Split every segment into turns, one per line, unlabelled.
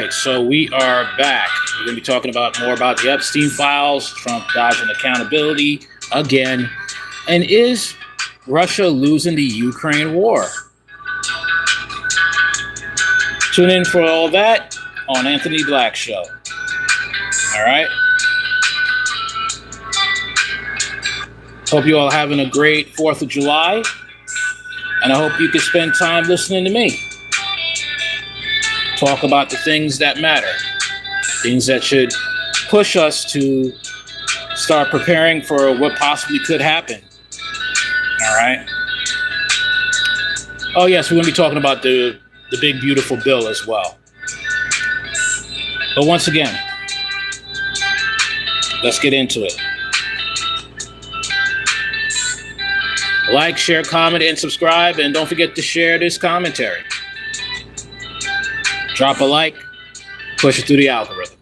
right, so we are back. We're going to be talking about more about the Epstein files, Trump dodging accountability again, and is Russia losing the Ukraine war? Tune in for all that on Anthony Black Show. All right. Hope you all having a great 4th of July, and I hope you can spend time listening to me talk about the things that matter, things that should push us to start preparing for what possibly could happen. All right. Oh, yes, we're going to be talking about the big, beautiful bill as well. But once again, let's get into it. Like, share, comment, and subscribe. And don't forget to share this commentary. Drop a like, push it through the algorithm.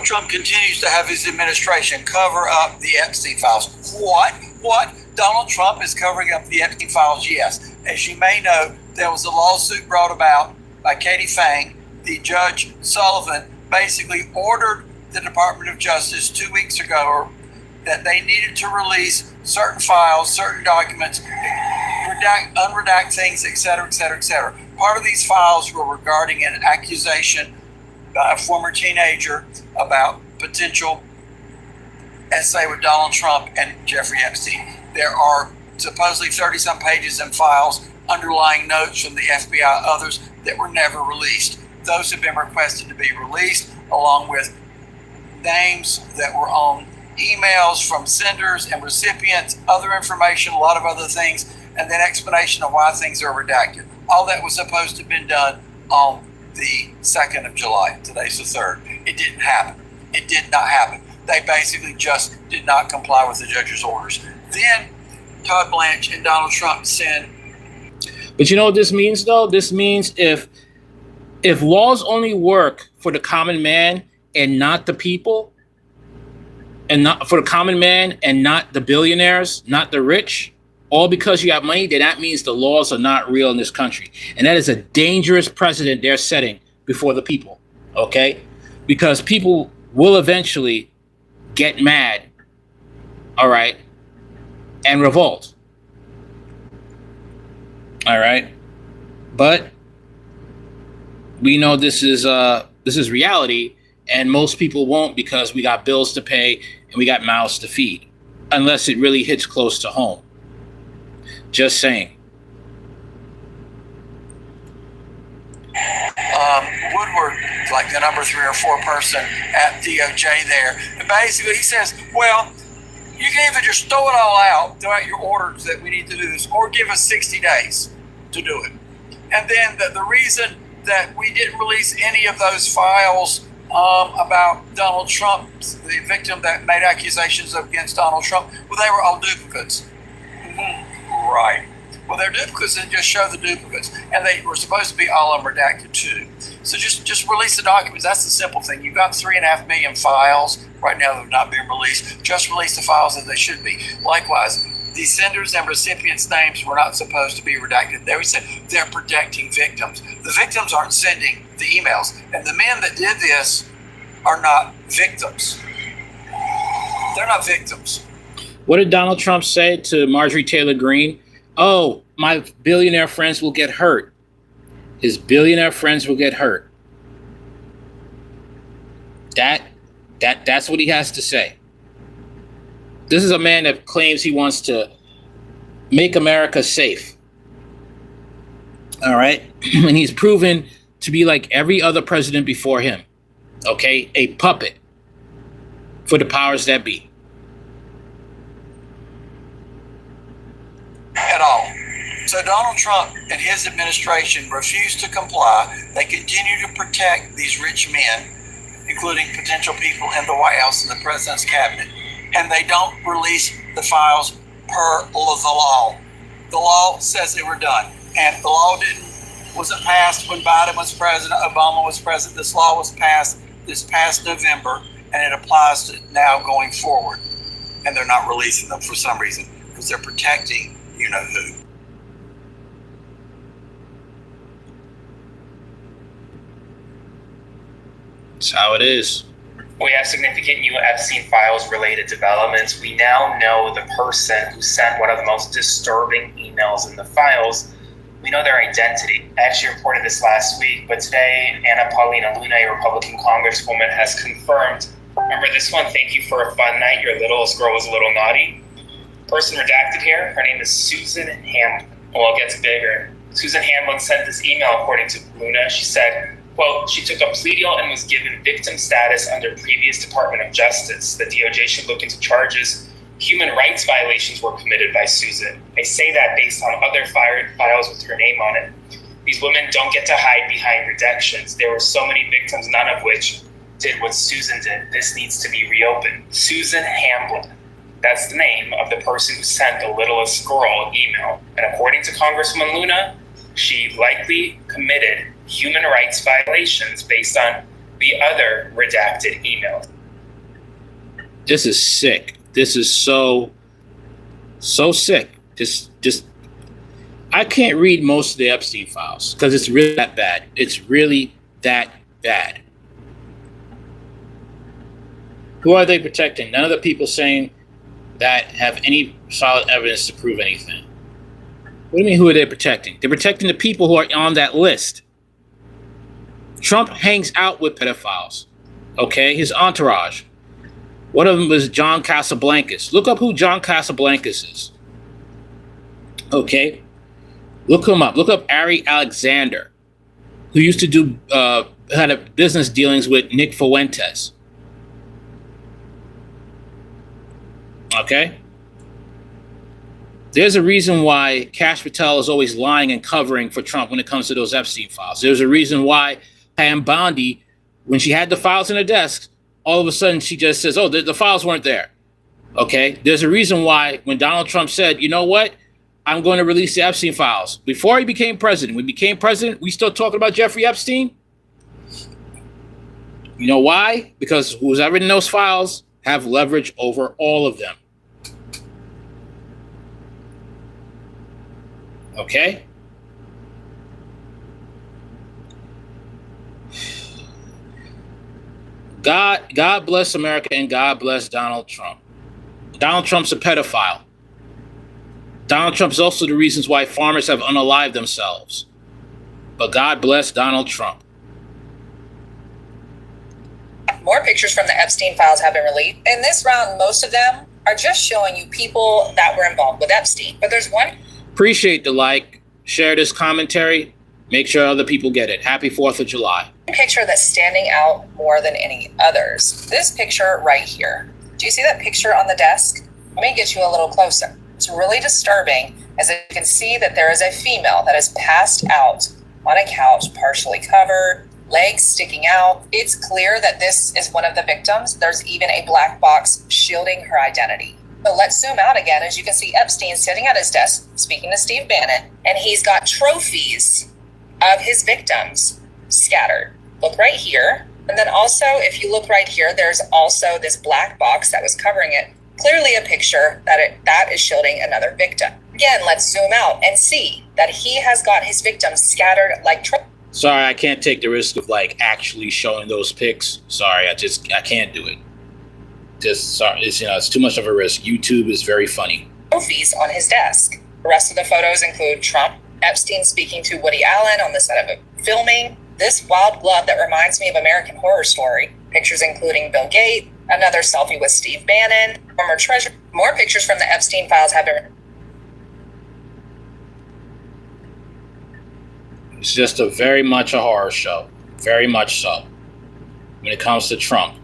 Trump continues to have his administration cover up the Epstein files. What? Donald Trump is covering up the Epstein files? Yes. As you may know, there was a lawsuit brought about by Katie Fang. The Judge Sullivan basically ordered the Department of Justice 2 weeks ago that they needed to release certain files, certain documents, unredact things, etc., etc., etc. Part of these files were regarding an accusation by a former teenager about potential essay with Donald Trump and Jeffrey Epstein. There are supposedly 30-some pages and files, underlying notes from the FBI, others that were never released. Those have been requested to be released, along with names that were on emails from senders and recipients, other information, a lot of other things, and then explanation of why things are redacted. All that was supposed to have been done on the 2nd of July. Today's the 3rd. It didn't happen. It did not happen. They basically just did not comply with the judge's orders. Then Todd Blanche and Donald Trump send.
But you know what this means, though? This means if laws only work for the common man and not the people, and not for the common man and not the billionaires, not the rich, all because you have money, then that means the laws are not real in this country. And that is a dangerous precedent they're setting before the people, okay? Because people will eventually get mad, all right, and revolt, all right? But we know this is reality, and most people won't, because we got bills to pay and we got mouths to feed, unless it really hits close to home. Just saying.
Woodward, like the number 3 or 4 person at DOJ there, and basically he says, well, you can either just throw it all out, throw out your orders that we need to do this, or give us 60 days to do it. And then the reason that we didn't release any of those files about Donald Trump, the victim that made accusations against Donald Trump, well, they were all duplicates. Right. Well, they're duplicates, and just show the duplicates. And they were supposed to be all unredacted too. So just release the documents. That's the simple thing. You've got 3.5 million files right now that have not been released. Just release the files that they should be. Likewise, the senders and recipients' names were not supposed to be redacted. They said they're protecting victims. The victims aren't sending the emails. And the men that did this are not victims. They're not victims.
What did Donald Trump say to Marjorie Taylor Greene? Oh, my billionaire friends will get hurt. His billionaire friends will get hurt. That's what he has to say. This is a man that claims he wants to make America safe. All right? And he's proven to be like every other president before him. Okay? A puppet for the powers that be.
At all. So Donald Trump and his administration refuse to comply. They continue to protect these rich men, including potential people in the White House and the president's cabinet. And they don't release the files per the law. The law says they were done. And the law wasn't passed when Biden was president, Obama was president. This law was passed this past November, and it applies to now going forward. And they're not releasing them for some reason, because they're protecting you know who.
That's how it is.
We have significant new Epstein files related developments. We now know the person who sent one of the most disturbing emails in the files. We know their identity. I actually reported this last week, but today Anna Paulina Luna, a Republican congresswoman, has confirmed. Remember this one? Thank you for a fun night. Your littlest girl was a little naughty. Person redacted here, her name is Susan Hamlin. Well, it gets bigger. Susan Hamlin sent this email according to Luna. She said, quote, she took a plea deal and was given victim status under previous Department of Justice. The DOJ should look into charges. Human rights violations were committed by Susan. I say that based on other files with her name on it. These women don't get to hide behind redactions. There were so many victims, none of which did what Susan did. This needs to be reopened. Susan Hamlin. That's the name of the person who sent the littlest girl email. And according to Congresswoman Luna, she likely committed human rights violations based on the other redacted emails.
This is sick. This is so sick. Just I can't read most of the Epstein files because it's really that bad. It's really that bad. Who are they protecting? None of the people saying that have any solid evidence to prove anything. What do you mean, who are they protecting? They're protecting the people who are on that list. Trump hangs out with pedophiles, okay? His entourage. One of them was John Casablancas. Look up who John Casablancas is, okay? Look him up. Look up Ari Alexander, who used to do, had a business dealings with Nick Fuentes. Okay? There's a reason why Kash Patel is always lying and covering for Trump when it comes to those Epstein files. There's a reason why Pam Bondi, when she had the files in her desk, all of a sudden she just says, oh, the files weren't there. Okay? There's a reason why when Donald Trump said, you know what? I'm going to release the Epstein files. Before he became president, when he became president, we still talking about Jeffrey Epstein? You know why? Because who's ever in those files have leverage over all of them. Okay? God bless America and God bless Donald Trump. Donald Trump's a pedophile. Donald Trump is also the reasons why farmers have unalived themselves. But God bless Donald Trump.
More pictures from the Epstein files have been released. In this round, most of them are just showing you people that were involved with Epstein. But there's one.
Appreciate the like. Share this commentary. Make sure other people get it. Happy 4th of July.
Picture that's standing out more than any others. This picture right here. Do you see that picture on the desk? Let me get you a little closer. It's really disturbing, as you can see that there is a female that is passed out on a couch, partially covered, legs sticking out. It's clear that this is one of the victims. There's even a black box shielding her identity. But let's zoom out again. As you can see, Epstein sitting at his desk, speaking to Steve Bannon, and he's got trophies of his victims scattered. Look right here. And then also, if you look right here, there's also this black box that was covering it. Clearly a picture that is shielding another victim. Again, let's zoom out and see that he has got his victims scattered like trophies.
Sorry, I can't take the risk of actually showing those pics. Sorry, I can't do it. Sorry, it's too much of a risk. YouTube is very funny.
Trophies on his desk. The rest of the photos include Trump, Epstein speaking to Woody Allen on the set of filming, this wild glove that reminds me of American Horror Story, pictures including Bill Gates, another selfie with Steve Bannon, former treasurer. More pictures from the Epstein files have been.
It's just very much a horror show. Very much so. When it comes to Trump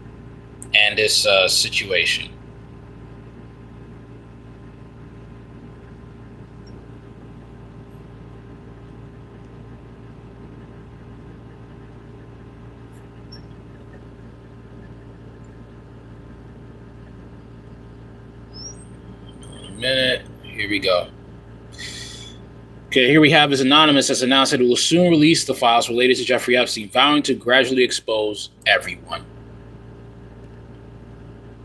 and this situation. Minute. Here we go. Okay, here we have his anonymous has announced that it will soon release the files related to Jeffrey Epstein, vowing to gradually expose everyone.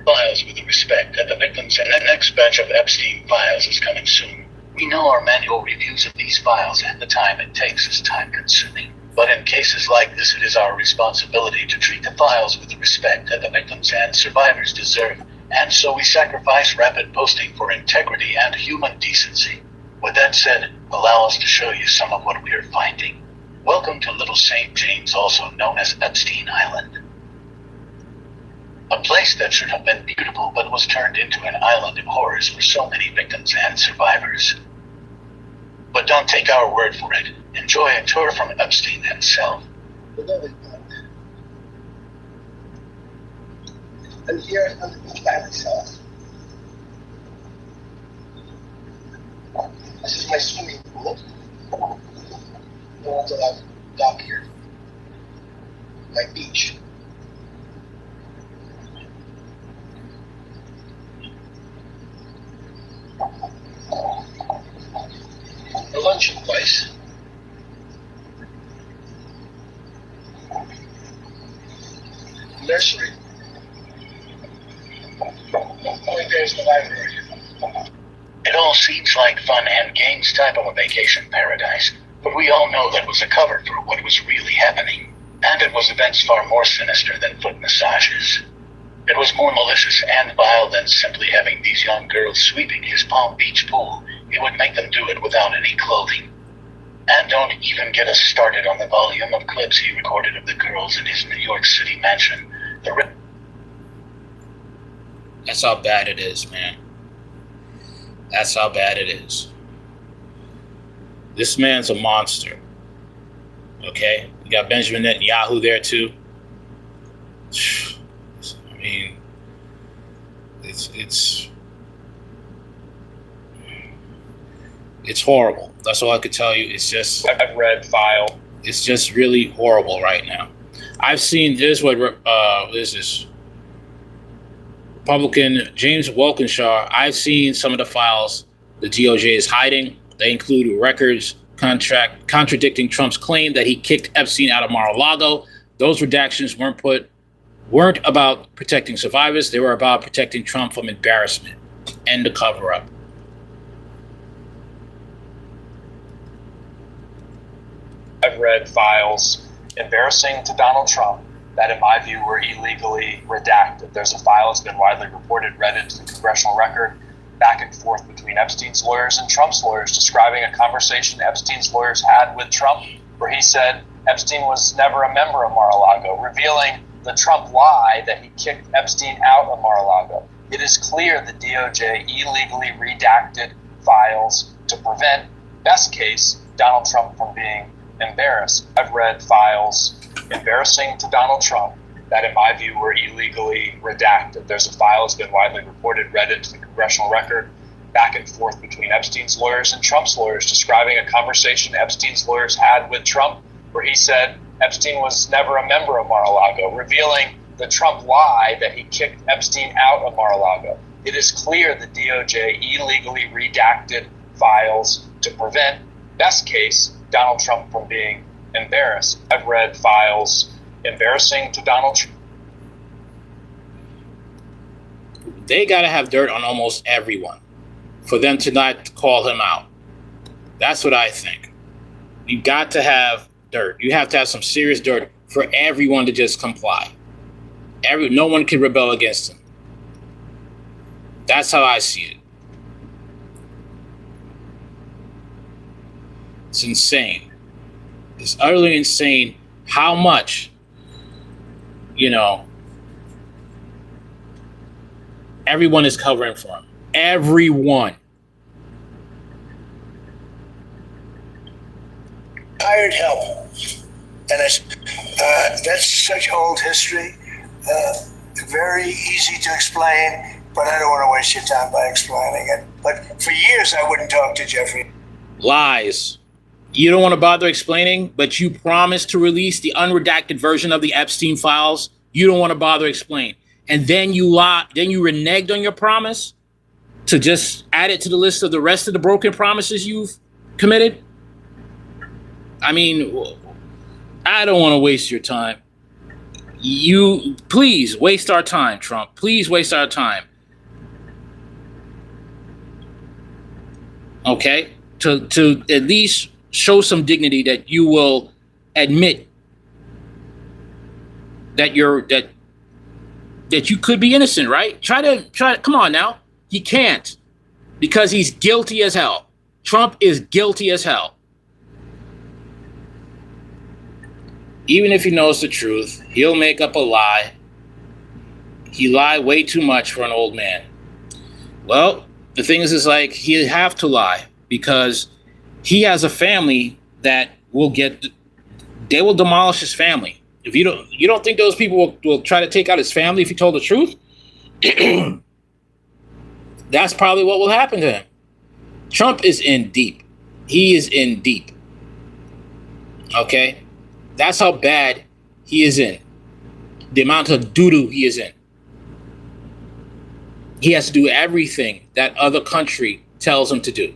Files with respect that the victims and the next batch of Epstein files is coming soon. We know our manual reviews of these files and the time it takes is time consuming. But in cases like this, it is our responsibility to treat the files with the respect that the victims and survivors deserve. And so we sacrifice rapid posting for integrity and human decency. With that said, allow us to show you some of what we are finding. Welcome to Little St. James, also known as Epstein Island. A place that should have been beautiful but was turned into an island of horrors for so many victims and survivors. But don't take our word for it. Enjoy a tour from Epstein himself.
And here underneath that itself. This is my swimming pool. The ones that I've docked here. My beach. The luncheon place. Nursery. Only there's the library.
It all seems like fun and games type of a vacation paradise, but we all know that was a cover for what was really happening. And it was events far more sinister than foot massages. It was more malicious and vile than simply having these young girls sweeping his Palm Beach pool. He would make them do it without any clothing. And don't even get us started on the volume of clips he recorded of the girls in his New York City mansion.
That's how bad it is, man. That's how bad it is. This man's a monster. Okay? You got Benjamin Netanyahu there too. I mean, it's horrible. That's all I could tell you. It's just,
I've read file.
it's just really horrible right now. I've seen this. What is this? Republican James Walkinshaw. I've seen some of the files the DOJ is hiding. They include records contradicting Trump's claim that he kicked Epstein out of Mar-a-Lago. Those redactions weren't about protecting survivors. They were about protecting Trump from embarrassment and the cover-up.
I've read files embarrassing to Donald Trump that, in my view, were illegally redacted. There's a file that's been widely reported, read into the congressional record, back and forth between Epstein's lawyers and Trump's lawyers, describing a conversation Epstein's lawyers had with Trump, where he said Epstein was never a member of Mar-a-Lago, revealing the Trump lie that he kicked Epstein out of Mar-a-Lago. It is clear the DOJ illegally redacted files to prevent, best case, Donald Trump from being embarrassed. I've read files embarrassing to Donald Trump that, in my view, were illegally redacted. There's a file that's been widely reported, read into the congressional record, back and forth between Epstein's lawyers and Trump's lawyers, describing a conversation Epstein's lawyers had with Trump, where he said Epstein was never a member of Mar-a-Lago, revealing the Trump lie that he kicked Epstein out of Mar-a-Lago. It is clear the DOJ illegally redacted files to prevent, best case, Donald Trump from being embarrassed. I've read files embarrassing to Donald Trump.
They got to have dirt on almost everyone for them to not call him out. That's what I think. You got to have dirt. You have to have some serious dirt for everyone to just comply. No one can rebel against him. That's how I see it. It's insane. It's utterly insane how much, everyone is covering for him. Everyone.
Hired help. And that's such old history. Very easy to explain, but I don't want to waste your time by explaining it. But for years, I wouldn't talk to Jeffrey.
Lies. You don't want to bother explaining, but you promised to release the unredacted version of the Epstein files. You don't want to bother explain. And then you reneged on your promise to just add it to the list of the rest of the broken promises you've committed. I mean, I don't want to waste your time. Please waste our time, Trump. Please waste our time. Okay? To at least show some dignity that you will admit that that you could be innocent, right? Try to come on now. He can't, because he's guilty as hell. Trump is guilty as hell. Even if he knows the truth, he'll make up a lie. He lied way too much for an old man. Well, the thing is like, he'll have to lie because he has a family that they will demolish his family. If you don't think those people will try to take out his family if he told the truth? That's probably what will happen to him. Trump is in deep. He is in deep. Okay? That's how bad he is in. The amount of doo-doo he is in. He has to do everything that other country tells him to do.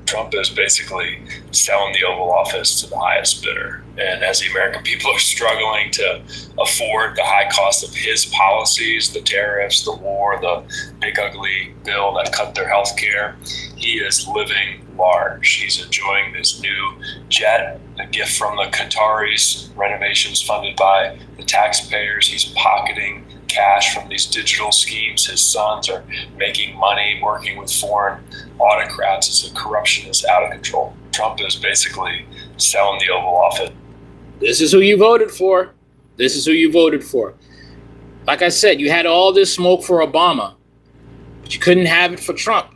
Trump is basically selling the Oval Office to the highest bidder. And as the American people are struggling to afford the high cost of his policies, the tariffs, the war, the big ugly bill that cut their health care, he is living large. He's enjoying this new jet, a gift from the Qataris, renovations funded by the taxpayers. He's pocketing cash from these digital schemes. His sons are making money working with foreign autocrats as the corruption is out of control. Trump is basically selling the Oval Office.
This is who you voted for. This is who you voted for. Like I said, you had all this smoke for Obama, but you couldn't have it for Trump.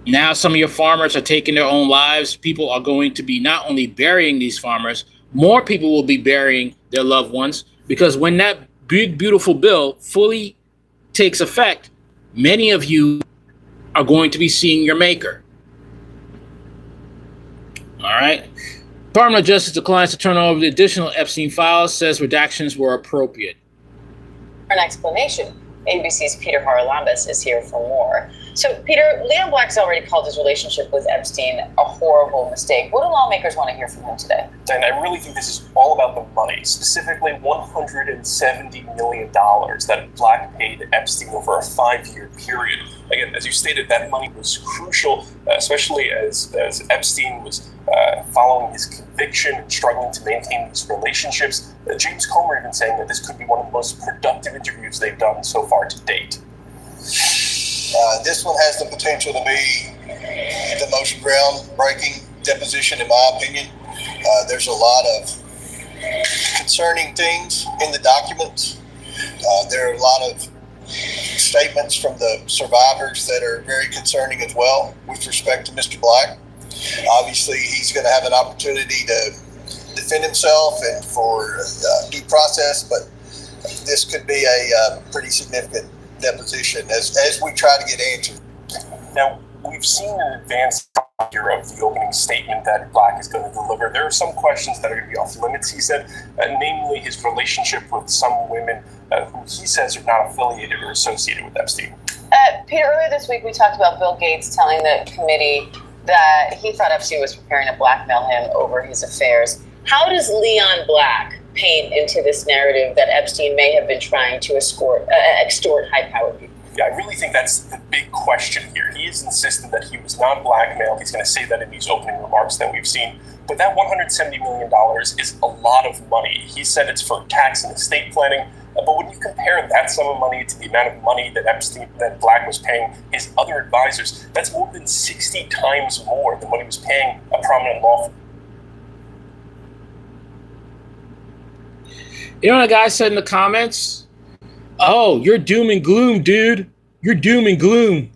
Now some of your farmers are taking their own lives. People are going to be not only burying these farmers, more people will be burying their loved ones, because when that big, beautiful bill fully takes effect, many of you are going to be seeing your maker. All right. Department of Justice declines to turn over the additional Epstein files, says redactions were appropriate.
For an explanation, ABC's Peter Haralambous is here for more. So, Peter, Leon Black's already called his relationship with Epstein a horrible mistake. What do lawmakers want to hear from him today?
And I really think this is all about the money, specifically $170 million that Black paid Epstein over a 5-year period. Again, as you stated, that money was crucial, especially as Epstein was following his conviction and struggling to maintain these relationships. James Comer even saying that this could be one of the most productive interviews they've done so far to date.
This one has the potential to be the most groundbreaking deposition, in my opinion. There's a lot of concerning things in the documents. There are a lot of statements from the survivors that are very concerning as well with respect to Mr. Black. Obviously, he's going to have an opportunity to defend himself and for due process, but this could be a pretty significant deposition as we try to get answers.
Now, we've seen an advanced here of the opening statement that Black is going to deliver. There are some questions that are going to be off limits, he said, namely his relationship with some women who he says are not affiliated or associated with Epstein.
Peter, earlier this week we talked about Bill Gates telling the committee that he thought Epstein was preparing to blackmail him over his affairs. How does Leon Black paint into this narrative that Epstein may have been trying to extort high-powered people?
Yeah, I really think that's the big question here. He has insisted that he was not blackmailed. He's going to say that in these opening remarks that we've seen. But that $170 million is a lot of money. He said it's for tax and estate planning. But when you compare that sum of money to the amount of money that Black was paying his other advisors, that's more than 60 times more than what he was paying a prominent law firm.
You know what a guy said in the comments? Oh, you're doom and gloom, dude. You're doom and gloom.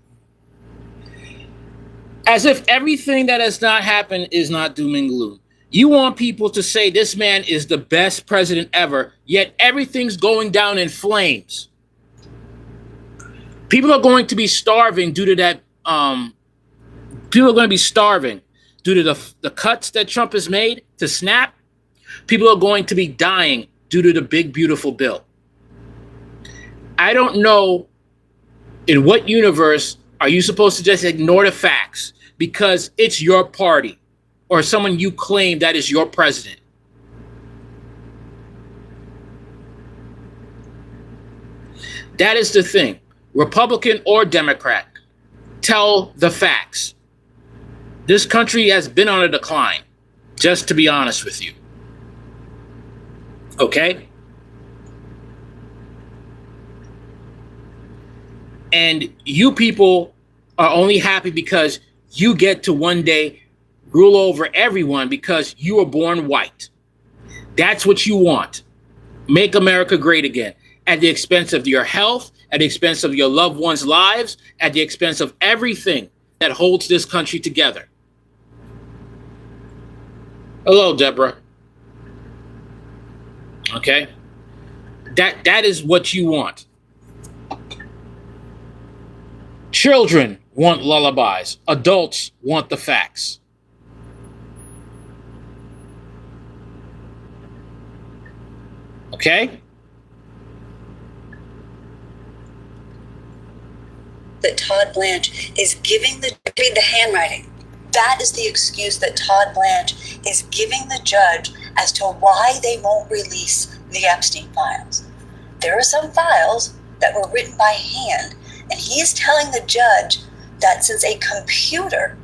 As if everything that has not happened is not doom and gloom. You want people to say this man is the best president ever, yet everything's going down in flames. People are going to be starving due to that. People are going to be starving due to the cuts that Trump has made to SNAP. People are going to be dying due to the big, beautiful bill. I don't know in what universe are you supposed to just ignore the facts because it's your party or someone you claim that is your president. That is the thing. Republican or Democrat, tell the facts. This country has been on a decline, just to be honest with you. Okay? And you people are only happy because you get to one day rule over everyone because you were born white. That's what you want. Make America great again, at the expense of your health, at the expense of your loved ones' lives, at the expense of everything that holds this country together. Hello, Deborah. Okay? That is what you want. Children want lullabies. Adults want the facts. Okay?
That Todd Blanche is giving read the handwriting. That is the excuse that Todd Blanche is giving the judge as to why they won't release the Epstein files. There are some files that were written by hand, and he is telling the judge that since a computer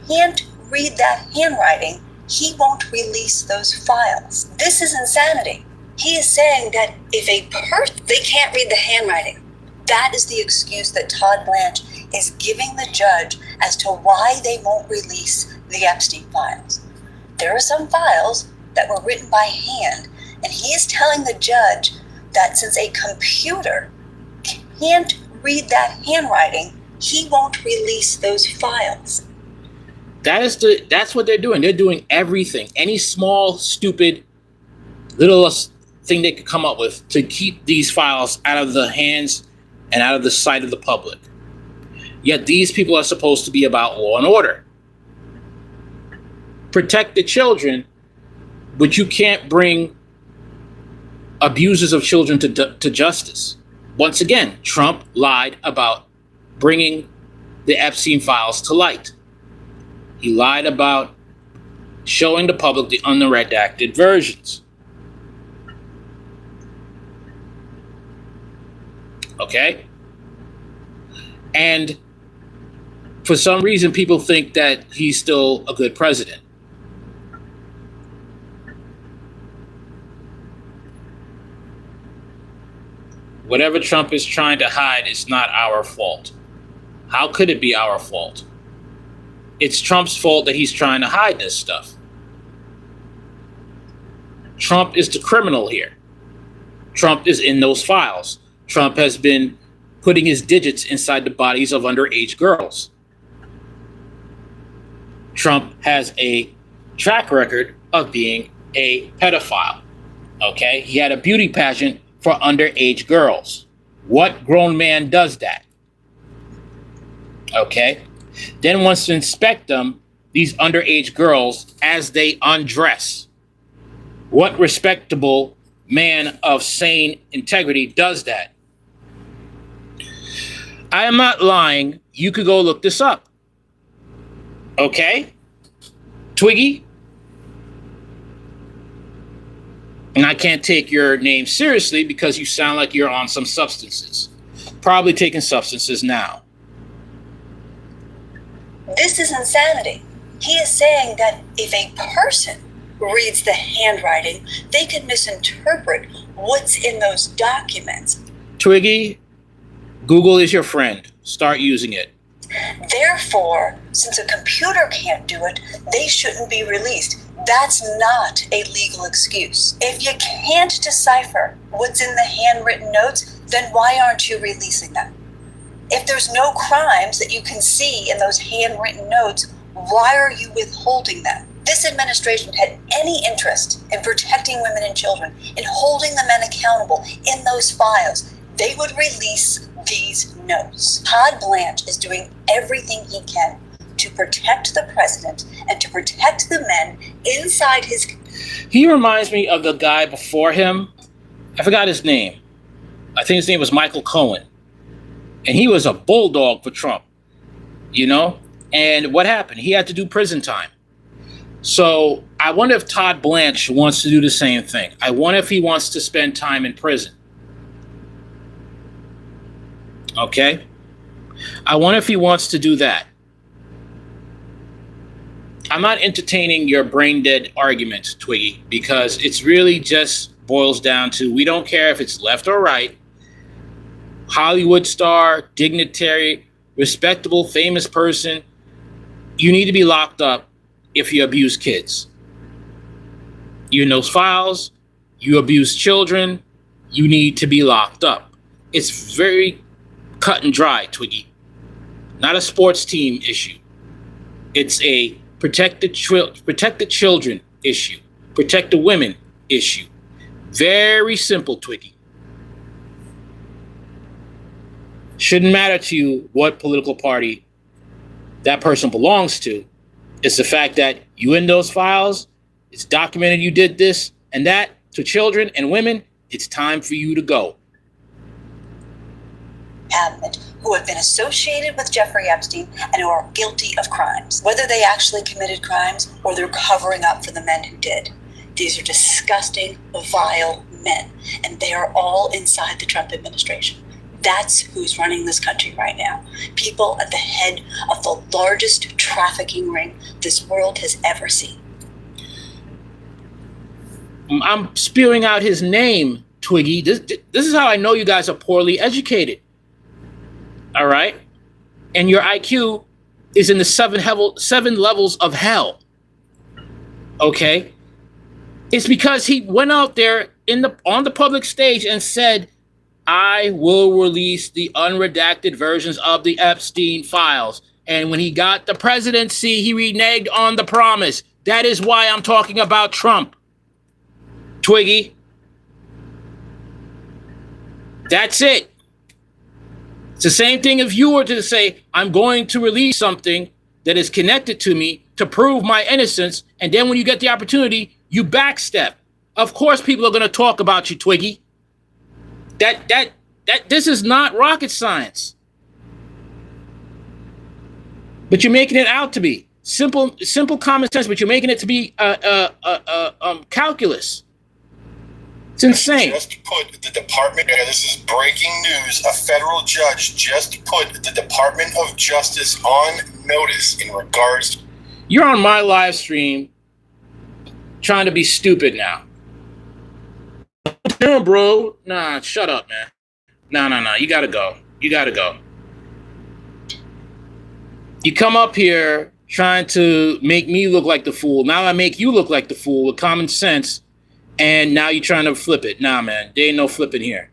can't read that handwriting, he won't release those files. This is insanity. He is saying that if they can't read the handwriting, that is the excuse that Todd Blanche is giving the judge as to why they won't release the Epstein files. There are some files that were written by hand, and he is telling the judge that since a computer can't read that handwriting, he won't release those files.
That's what they're doing. They're doing everything, any small, stupid, littlest thing they could come up with to keep these files out of the hands and out of the sight of the public. Yet these people are supposed to be about law and order. Protect the children, but you can't bring abusers of children to justice. Once again, Trump lied about bringing the Epstein files to light. He lied about showing the public the unredacted versions. Okay? And for some reason, people think that he's still a good president. Whatever Trump is trying to hide is not our fault. How could it be our fault? It's Trump's fault that he's trying to hide this stuff. Trump is the criminal here. Trump is in those files. Trump has been putting his digits inside the bodies of underage girls. Trump has a track record of being a pedophile. Okay? He had a beauty pageant for underage girls. What grown man does that? Okay? Then wants to inspect them, these underage girls, as they undress. What respectable man of sane integrity does that? I am not lying. You could go look this up. Okay? Twiggy? And I can't take your name seriously because you sound like you're on some substances. Probably taking substances now.
This is insanity. He is saying that if a person reads the handwriting, they can misinterpret what's in those documents.
Twiggy, Google is your friend. Start using it.
Therefore, since a computer can't do it, they shouldn't be released. That's not a legal excuse. If you can't decipher what's in the handwritten notes, then why aren't you releasing them? If there's no crimes that you can see in those handwritten notes, why are you withholding them? This administration had any interest in protecting women and children, in holding the men accountable in those files, they would release these notes. Todd Blanche is doing everything he can to protect the president and to protect the men inside his...
He reminds me of the guy before him. I forgot his name. I think his name was Michael Cohen. And he was a bulldog for Trump, you know? And what happened? He had to do prison time. So I wonder if Todd Blanche wants to do the same thing. I wonder if he wants to spend time in prison. Okay? I wonder if he wants to do that. I'm not entertaining your brain dead argument, Twiggy, because it's really just boils down to we don't care if it's left or right. Hollywood star, dignitary, respectable, famous person, you need to be locked up if you abuse kids. You in those files, you abuse children, you need to be locked up. It's very cut and dry, Twiggy. Not a sports team issue. It's a protect the children issue. Protect the women issue. Very simple, Twiggy. Shouldn't matter to you what political party that person belongs to. It's the fact that you in those files, it's documented you did this and that to children and women. It's time for you to go.
Who have been associated with Jeffrey Epstein and who are guilty of crimes, whether they actually committed crimes or they're covering up for the men who did. These are disgusting, vile men, and they are all inside the Trump administration. That's who's running this country right now. People at the head of the largest trafficking ring this world has ever seen.
I'm spewing out his name, Twiggy. This is how I know you guys are poorly educated. All right? And your IQ is in the seven levels of hell. Okay? It's because he went out there on the public stage and said, I will release the unredacted versions of the Epstein files. And when he got the presidency, he reneged on the promise. That is why I'm talking about Trump. Twiggy. That's it. It's the same thing if you were to say, I'm going to release something that is connected to me to prove my innocence. And then when you get the opportunity, you backstep. Of course, people are going to talk about you, Twiggy. This is not rocket science. But you're making it out to be simple common sense, but you're making it to be calculus. It's insane.
Just put the Department, this is breaking news, a federal judge just put the Department of Justice on notice in regards to...
You're on my live stream trying to be stupid now. No, bro. Nah, shut up, man. No. You gotta go. You come up here trying to make me look like the fool. Now I make you look like the fool with common sense. And now you're trying to flip it. Nah, man. There ain't no flipping here.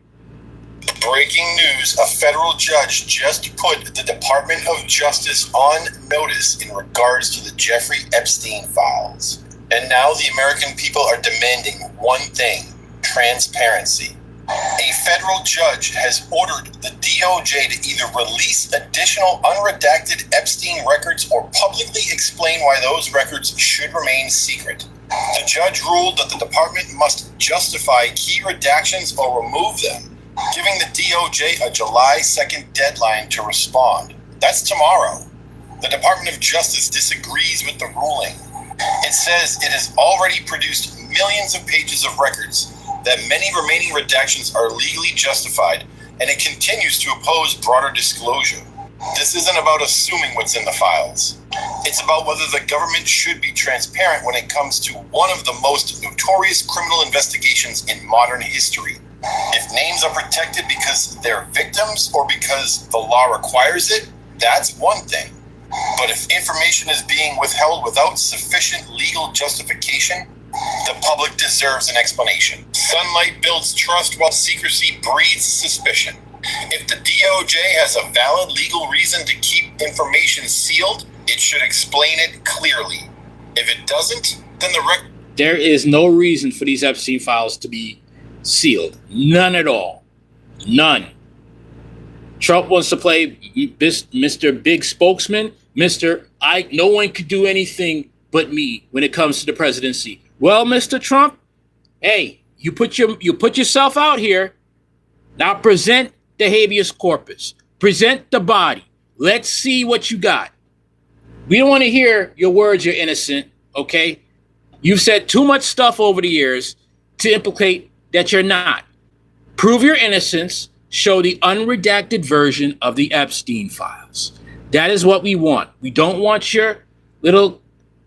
Breaking news, a federal judge just put the Department of Justice on notice in regards to the Jeffrey Epstein files. And now the American people are demanding one thing: transparency. A federal judge has ordered the DOJ to either release additional unredacted Epstein records or publicly explain why those records should remain secret. The judge ruled that the department must justify key redactions or remove them, giving the DOJ a July 2nd deadline to respond. That's tomorrow. The Department of Justice disagrees with the ruling. It says it has already produced millions of pages of records, that many remaining redactions are legally justified, and it continues to oppose broader disclosure. This isn't about assuming what's in the files. It's about whether the government should be transparent when it comes to one of the most notorious criminal investigations in modern history. If names are protected because they're victims or because the law requires it, that's one thing. But if information is being withheld without sufficient legal justification, the public deserves an explanation. Sunlight builds trust while secrecy breeds suspicion. If the DOJ has a valid legal reason to keep information sealed, it should explain it clearly. If it doesn't, then
there is no reason for these Epstein files to be sealed. None at all. None. Trump wants to play Mr. Big Spokesman. No one could do anything but me when it comes to the presidency. Well, Mr. Trump, hey, you put yourself out here. Now present the habeas corpus. Present the body. Let's see what you got. We don't want to hear your words you're innocent, okay? You've said too much stuff over the years to implicate that you're not. Prove your innocence. show the unredacted version of the Epstein files. That is what we want. We don't want your little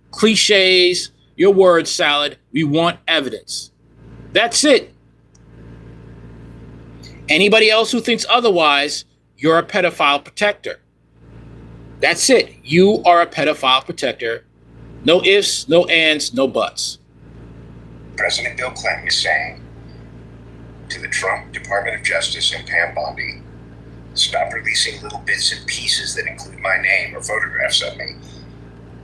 cliches, your word salad. We want evidence. That's it. Anybody else who thinks otherwise, you're a pedophile protector. That's it. You are a pedophile protector. No ifs, no ands, no buts.
President Bill Clinton is saying to the Trump Department of Justice and Pam Bondi, stop releasing little bits and pieces that include my name or photographs of me,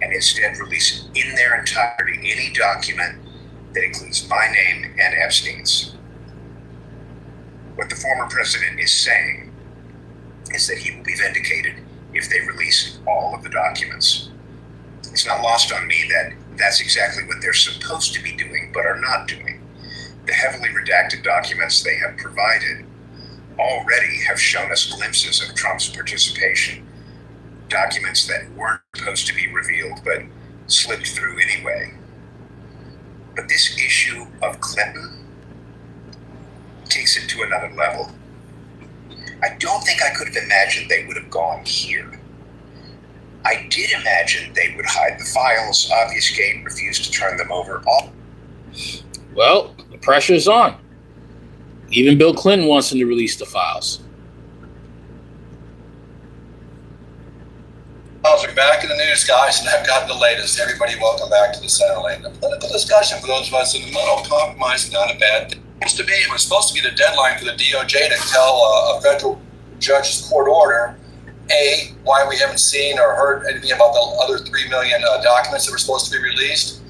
and instead release in their entirety any document that includes my name and Epstein's. What the former president is saying is that he will be vindicated if they release all of the documents. It's not lost on me that that's exactly what they're supposed to be doing, but are not doing. The heavily redacted documents they have provided already have shown us glimpses of Trump's participation, documents that weren't supposed to be revealed but slipped through anyway. But this issue of Clinton takes it to another level. I don't think I could have imagined they would have gone here. I did imagine they would hide the files, obfuscate, refuse to turn them over.
Well, the pressure's on. Even Bill Clinton wants them to release the files.
We're back in the news, guys, and I've got the latest. Everybody, welcome back to the center lane. The political discussion for those of us in the middle. Compromise is not a bad thing. It was supposed to be the deadline for the DOJ to tell a federal judge's court order, A, why we haven't seen or heard anything about the other 3 million documents that were supposed to be released,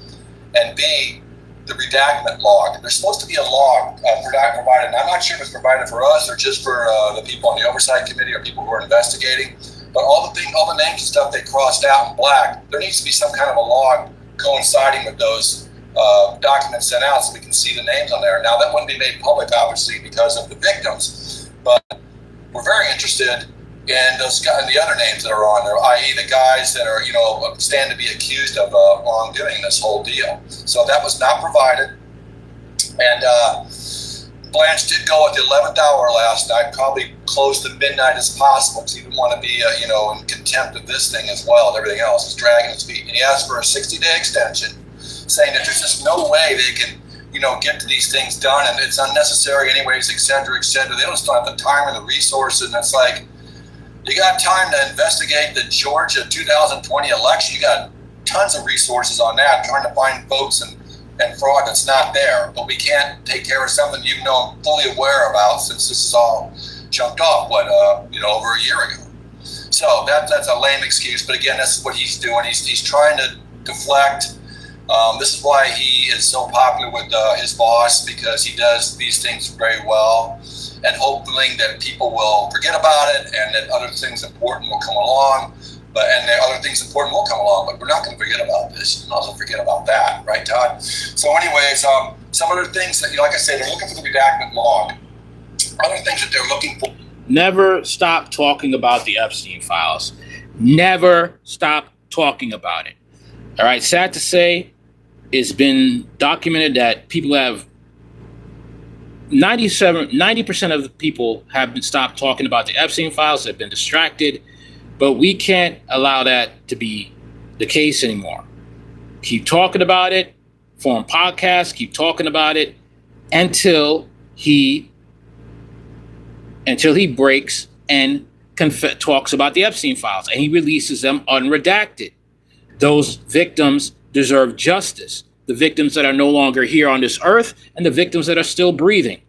and B, the redactment log. There's supposed to be a log provided, and I'm not sure if it's provided for us or just for the people on the oversight committee or people who are investigating, but all the names and stuff they crossed out in black, there needs to be some kind of a log coinciding with those documents sent out so we can see the names on there. Now, that wouldn't be made public, obviously, because of the victims, but we're very interested in those guys, the other names that are on there, i.e. the guys that are, stand to be accused of wrongdoing this whole deal. So that was not provided. And Blanche did go at the 11th hour last night, probably close to midnight as possible, because he didn't want to be, in contempt of this thing as well as everything else. He's dragging his feet. And he asked for a 60-day extension, saying that there's just no way they can, get to these things done, and it's unnecessary anyways, et cetera, et cetera. They don't have the time and the resources, and it's like, you got time to investigate the Georgia 2020 election. You got tons of resources on that, trying to find votes and fraud that's not there. But we can't take care of something you've known fully aware about since this is all jumped off, over a year ago. So that's a lame excuse. But again, that's what he's doing. He's trying to deflect. This is why he is so popular with his boss, because he does these things very well, and hoping that people will forget about it and that other things important will come along. And the other things important will come along, but we're not going to forget about this. We're not going to forget about that, right, Todd? So anyways, some other things that, like I said, they're looking for the redactment log. Other things that they're looking for.
Never stop talking about the Epstein files. Never stop talking about it. All right, sad to say, it's been documented that people have 90% of the people have been stopped talking about the Epstein files, have been distracted, but we can't allow that to be the case anymore. Keep talking about it, form podcasts, keep talking about it until he breaks and talks about the Epstein files, and he releases them unredacted. Those victims deserve justice. The victims that are no longer here on this earth and the victims that are still breathing.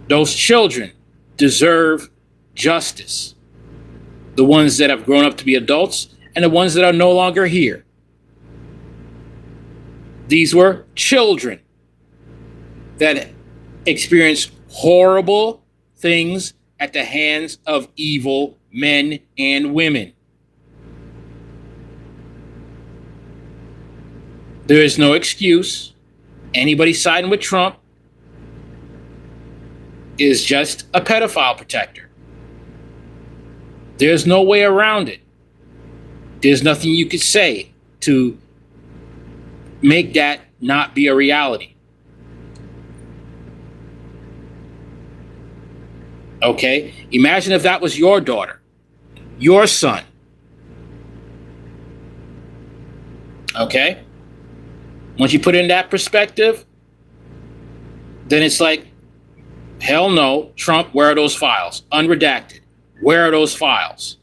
Those children deserve justice. The ones that have grown up to be adults and the ones that are no longer here. These were children that experienced horrible things at the hands of evil men and women. There is no excuse. Anybody siding with Trump is just a pedophile protector. There's no way around it. There's nothing you could say to make that not be a reality. Okay? Imagine if that was your daughter, your son. Okay? Once you put it in that perspective, then it's like, hell no, Trump, where are those files? Unredacted. Where are those files?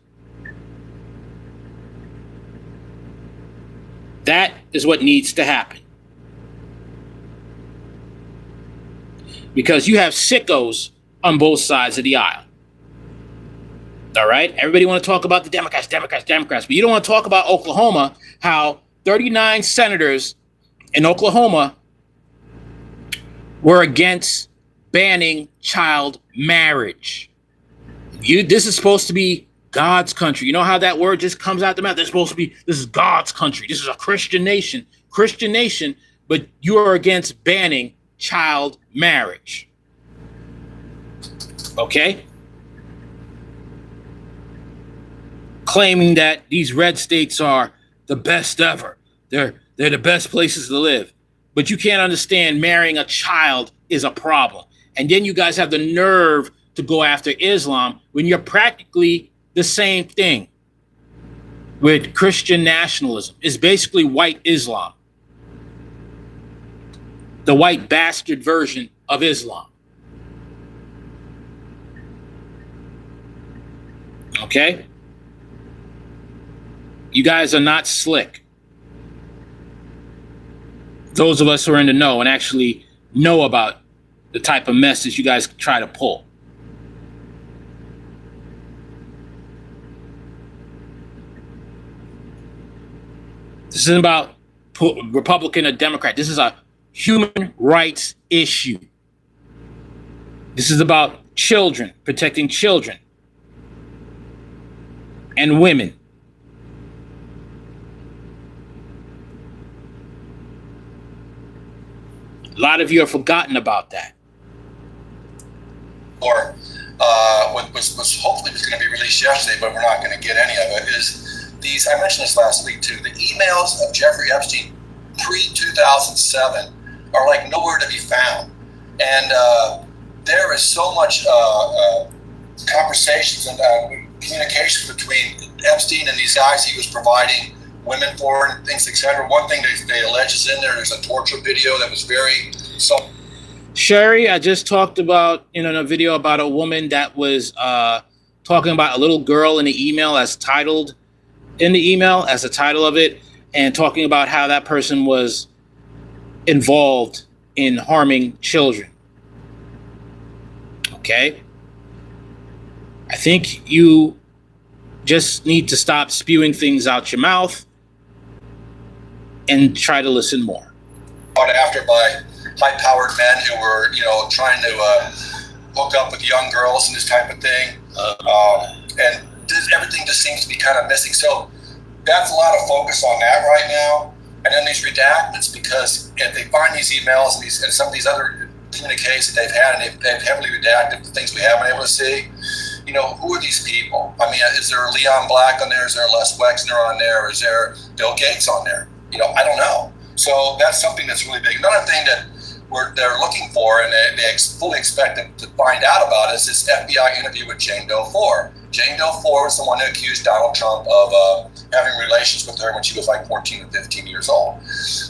That is what needs to happen. Because you have sickos on both sides of the aisle. All right? Everybody want to talk about the Democrats, but you don't want to talk about Oklahoma, how 39 senators in Oklahoma were against banning child marriage. This is supposed to be God's country. You know how that word just comes out the mouth? They're supposed to be, this is God's country. This is a Christian nation, but you are against banning child marriage. Okay? Claiming that these red states are the best ever. They're the best places to live. But you can't understand marrying a child is a problem. And then you guys have the nerve to go after Islam when you're practically the same thing with Christian nationalism. It's basically white Islam. The white bastard version of Islam. Okay? You guys are not slick. Those of us who are in the know and actually know about the type of message you guys try to pull. This isn't about Republican or Democrat. This is a human rights issue. This is about children, protecting children and women. A lot of you have forgotten about that.
Or what was hopefully was going to be released yesterday, but we're not going to get any of it, is these, I mentioned this last week too, the emails of Jeffrey Epstein pre-2007 are like nowhere to be found. And there is so much conversations and communications between Epstein and these guys he was providing women for and things, etc. One thing they allege is in there's a torture video that was very
Sherry, I just talked about in a video about a woman that was talking about a little girl in the email as the title of it, and talking about how that person was involved in harming children. Okay? I think you just need to stop spewing things out your mouth and try to listen more.
Brought after by high-powered men who were, trying to hook up with young girls and this type of thing. And everything just seems to be kind of missing. So that's a lot of focus on that right now. And then these redactments, because if they find these emails and some of these other communiques that they've had, and they've heavily redacted the things we haven't been able to see, who are these people? I mean, is there Leon Black on there? Is there Les Wexner on there? Or is there Bill Gates on there? I don't know. So that's something that's really big. Another thing that they're looking for, and they fully expect to find out about, is this FBI interview with Jane Doe 4. Jane Doe 4 was the one who accused Donald Trump of having relations with her when she was like 14 or 15 years old.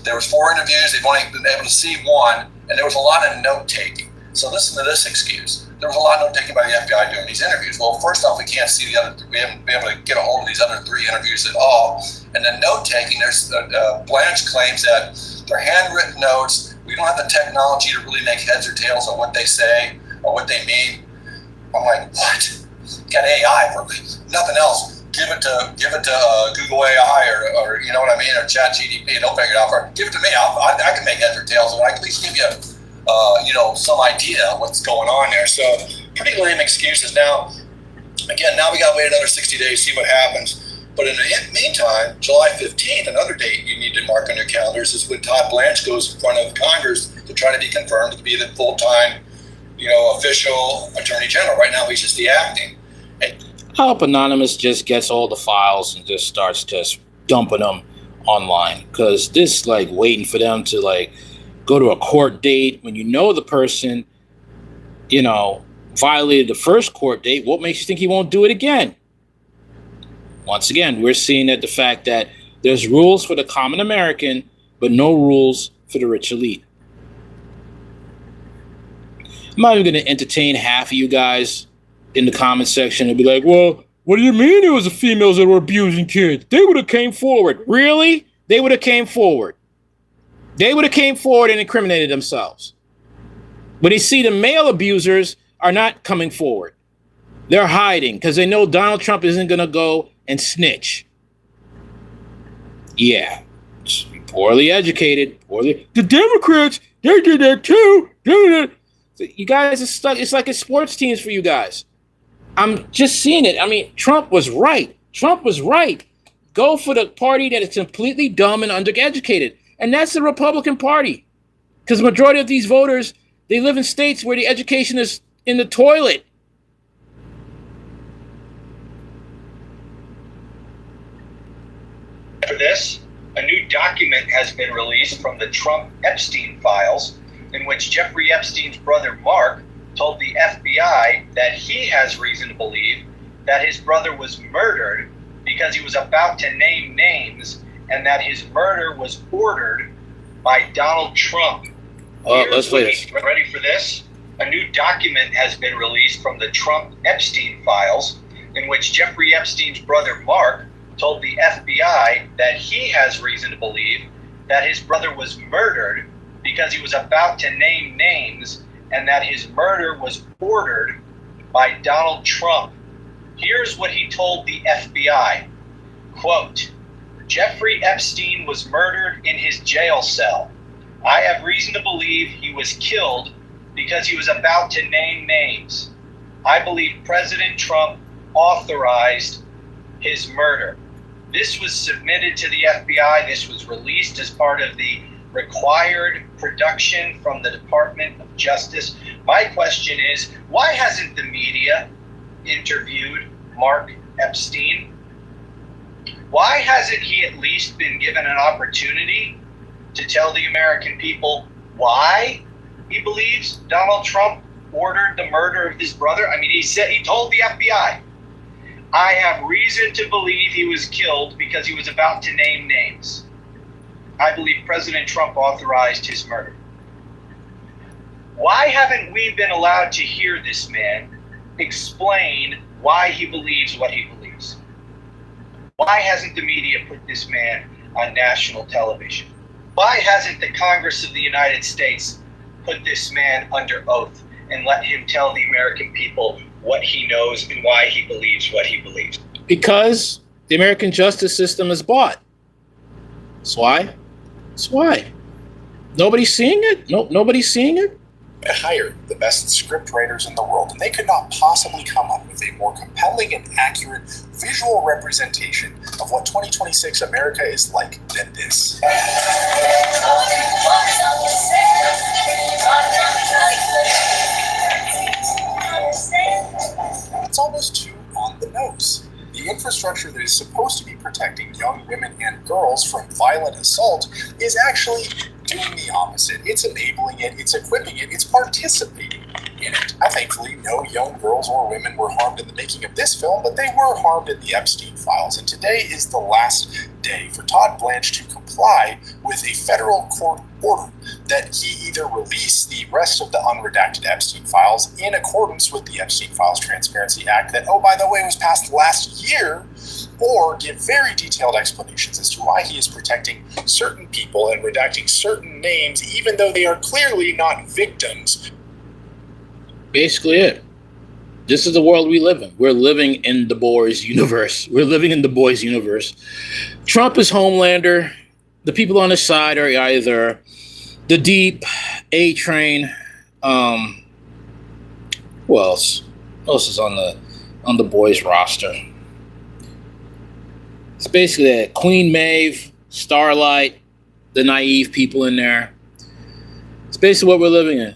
There was 4 interviews. They've only been able to see one, and there was a lot of note-taking. So listen to this excuse. There was a lot of note-taking by the FBI during these interviews. Well, first off, we can't see the other. We haven't been able to get a hold of these other 3 interviews at all. And then note-taking, there's Blanche claims that they're handwritten notes. We don't have the technology to really make heads or tails of what they say or what they mean. I'm like, what? Got AI for nothing else. Give it to Google AI or you know what I mean, or ChatGPT, and they'll figure it out. Or give it to me. I can make heads or tails, and I can at least give you some idea of what's going on there. So pretty lame excuses. Now, again, now we got to wait another 60 days, see what happens. But in the meantime, July 15th, another date you need to mark on your calendars, is when Todd Blanche goes in front of Congress to try to be confirmed to be the full-time, official Attorney General. Right now, he's just the acting.
I hope Anonymous just gets all the files and just starts just dumping them online, because this waiting for them to go to a court date when the person, violated the first court date, what makes you think he won't do it again? Once again, we're seeing that the fact that there's rules for the common American, but no rules for the rich elite. I'm not even going to entertain half of you guys in the comment section and be like, well, what do you mean it was the females that were abusing kids? They would have came forward. Really? They would have came forward. They would have came forward and incriminated themselves. But you see, the male abusers are not coming forward. They're hiding because they know Donald Trump isn't going to go and snitch. Yeah. Poorly educated. The Democrats, they did that too. You guys are stuck. It's like it's sports teams for you guys. I'm just seeing it. I mean, Trump was right. Trump was right. Go for the party that is completely dumb and undereducated. And that's the Republican Party. Because the majority of these voters, they live in states where the education is in the toilet.
For this, a new document has been released from the Trump Epstein files, in which Jeffrey Epstein's brother Mark told the FBI that he has reason to believe that his brother was murdered because he was about to name names, and that his murder was ordered by Donald Trump.
Let's play this.
Ready for this? A new document has been released from the Trump Epstein files, in which Jeffrey Epstein's brother Mark told the FBI that he has reason to believe that his brother was murdered because he was about to name names, and that his murder was ordered by Donald Trump. Here's what he told the FBI. Quote, Jeffrey Epstein was murdered in his jail cell. I have reason to believe he was killed because he was about to name names. I believe President Trump authorized his murder. This was submitted to the FBI. This was released as part of the required production from the Department of Justice. My question is, why hasn't the media interviewed Mark Epstein? Why hasn't he at least been given an opportunity to tell the American people why he believes Donald Trump ordered the murder of his brother? I mean, he told the FBI, I have reason to believe he was killed because he was about to name names. I believe President Trump authorized his murder. Why haven't we been allowed to hear this man explain why he believes what he believes? Why hasn't the media put this man on national television? Why hasn't the Congress of the United States put this man under oath and let him tell the American people what he knows and why he believes what he believes?
Because the American justice system is bought. That's why. That's why. Nobody's seeing it? Nobody's seeing it?
I hired the best script writers in the world, and they could not possibly come up with a more compelling and accurate visual representation of what 2026 America is like than this. It's almost too on the nose. The infrastructure that is supposed to be protecting young women and girls from violent assault is actually doing the opposite. It's enabling it, it's equipping it, it's participating in it. Thankfully, no young girls or women were harmed in the making of this film, but they were harmed in the Epstein files. And today is the last day for Todd Blanche to comply with a federal court order that he either release the rest of the unredacted Epstein files in accordance with the Epstein Files Transparency Act that, oh, by the way, was passed last year, or give very detailed explanations as to why he is protecting certain people and redacting certain names, even though they are clearly not victims.
Basically it. This is the world we live in. We're living in the boys' universe. We're living in the boys' universe. Trump is Homelander. The people on his side are either the Deep, A-Train. Who else? Who else is on the boys' roster? It's basically Queen Maeve, Starlight, the naive people in there. It's basically what we're living in.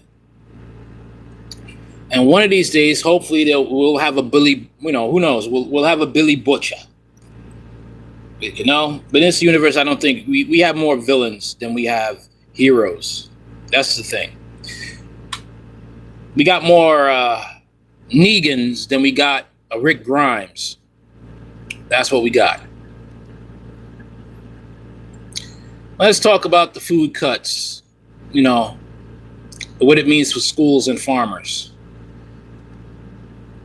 And one of these days, hopefully, we'll have a Billy. Who knows? We'll have a Billy Butcher. But in this universe, I don't think we have more villains than we have heroes. That's the thing. We got more Negans than we got a Rick Grimes. That's what we got. Let's talk about the food cuts, you know, what it means for schools and farmers.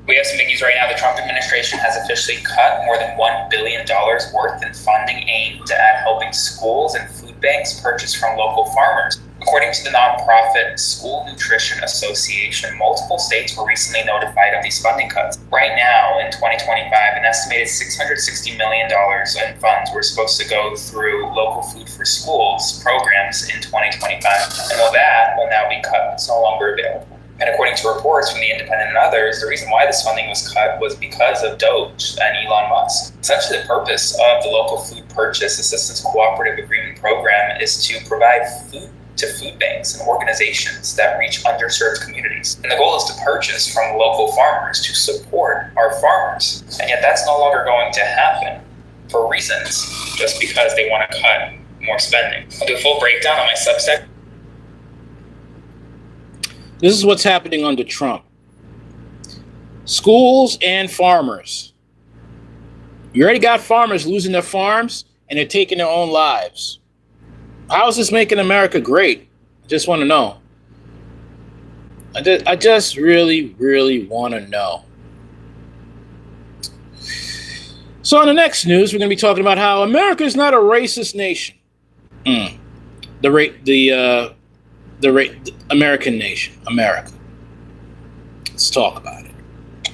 We have some big news right now. The Trump administration has officially cut more than $1 billion worth in funding aimed at helping schools and food banks purchase from local farmers. According to the nonprofit School Nutrition Association, multiple states were recently notified of these funding cuts. Right now, in 2025, an estimated $660 million in funds were supposed to go through local food for schools programs in 2025. And while that will now be cut, it's no longer available. And according to reports from The Independent and others, the reason why this funding was cut was because of Doge and Elon Musk. Essentially, the purpose of the Local Food Purchase Assistance Cooperative Agreement Program is to provide food to food banks and organizations that reach underserved communities. And the goal is to purchase from local farmers to support our farmers. And yet that's no longer going to happen for reasons, just because they want to cut more spending. I'll do a full breakdown on my Substack.
This is what's happening under Trump. Schools and farmers. You already got farmers losing their farms and they're taking their own lives. How is this making America great? I just want to know. I just really, really want to know. So on the next news, we're going to be talking about how America is not a racist nation. The American nation, America. Let's talk about it.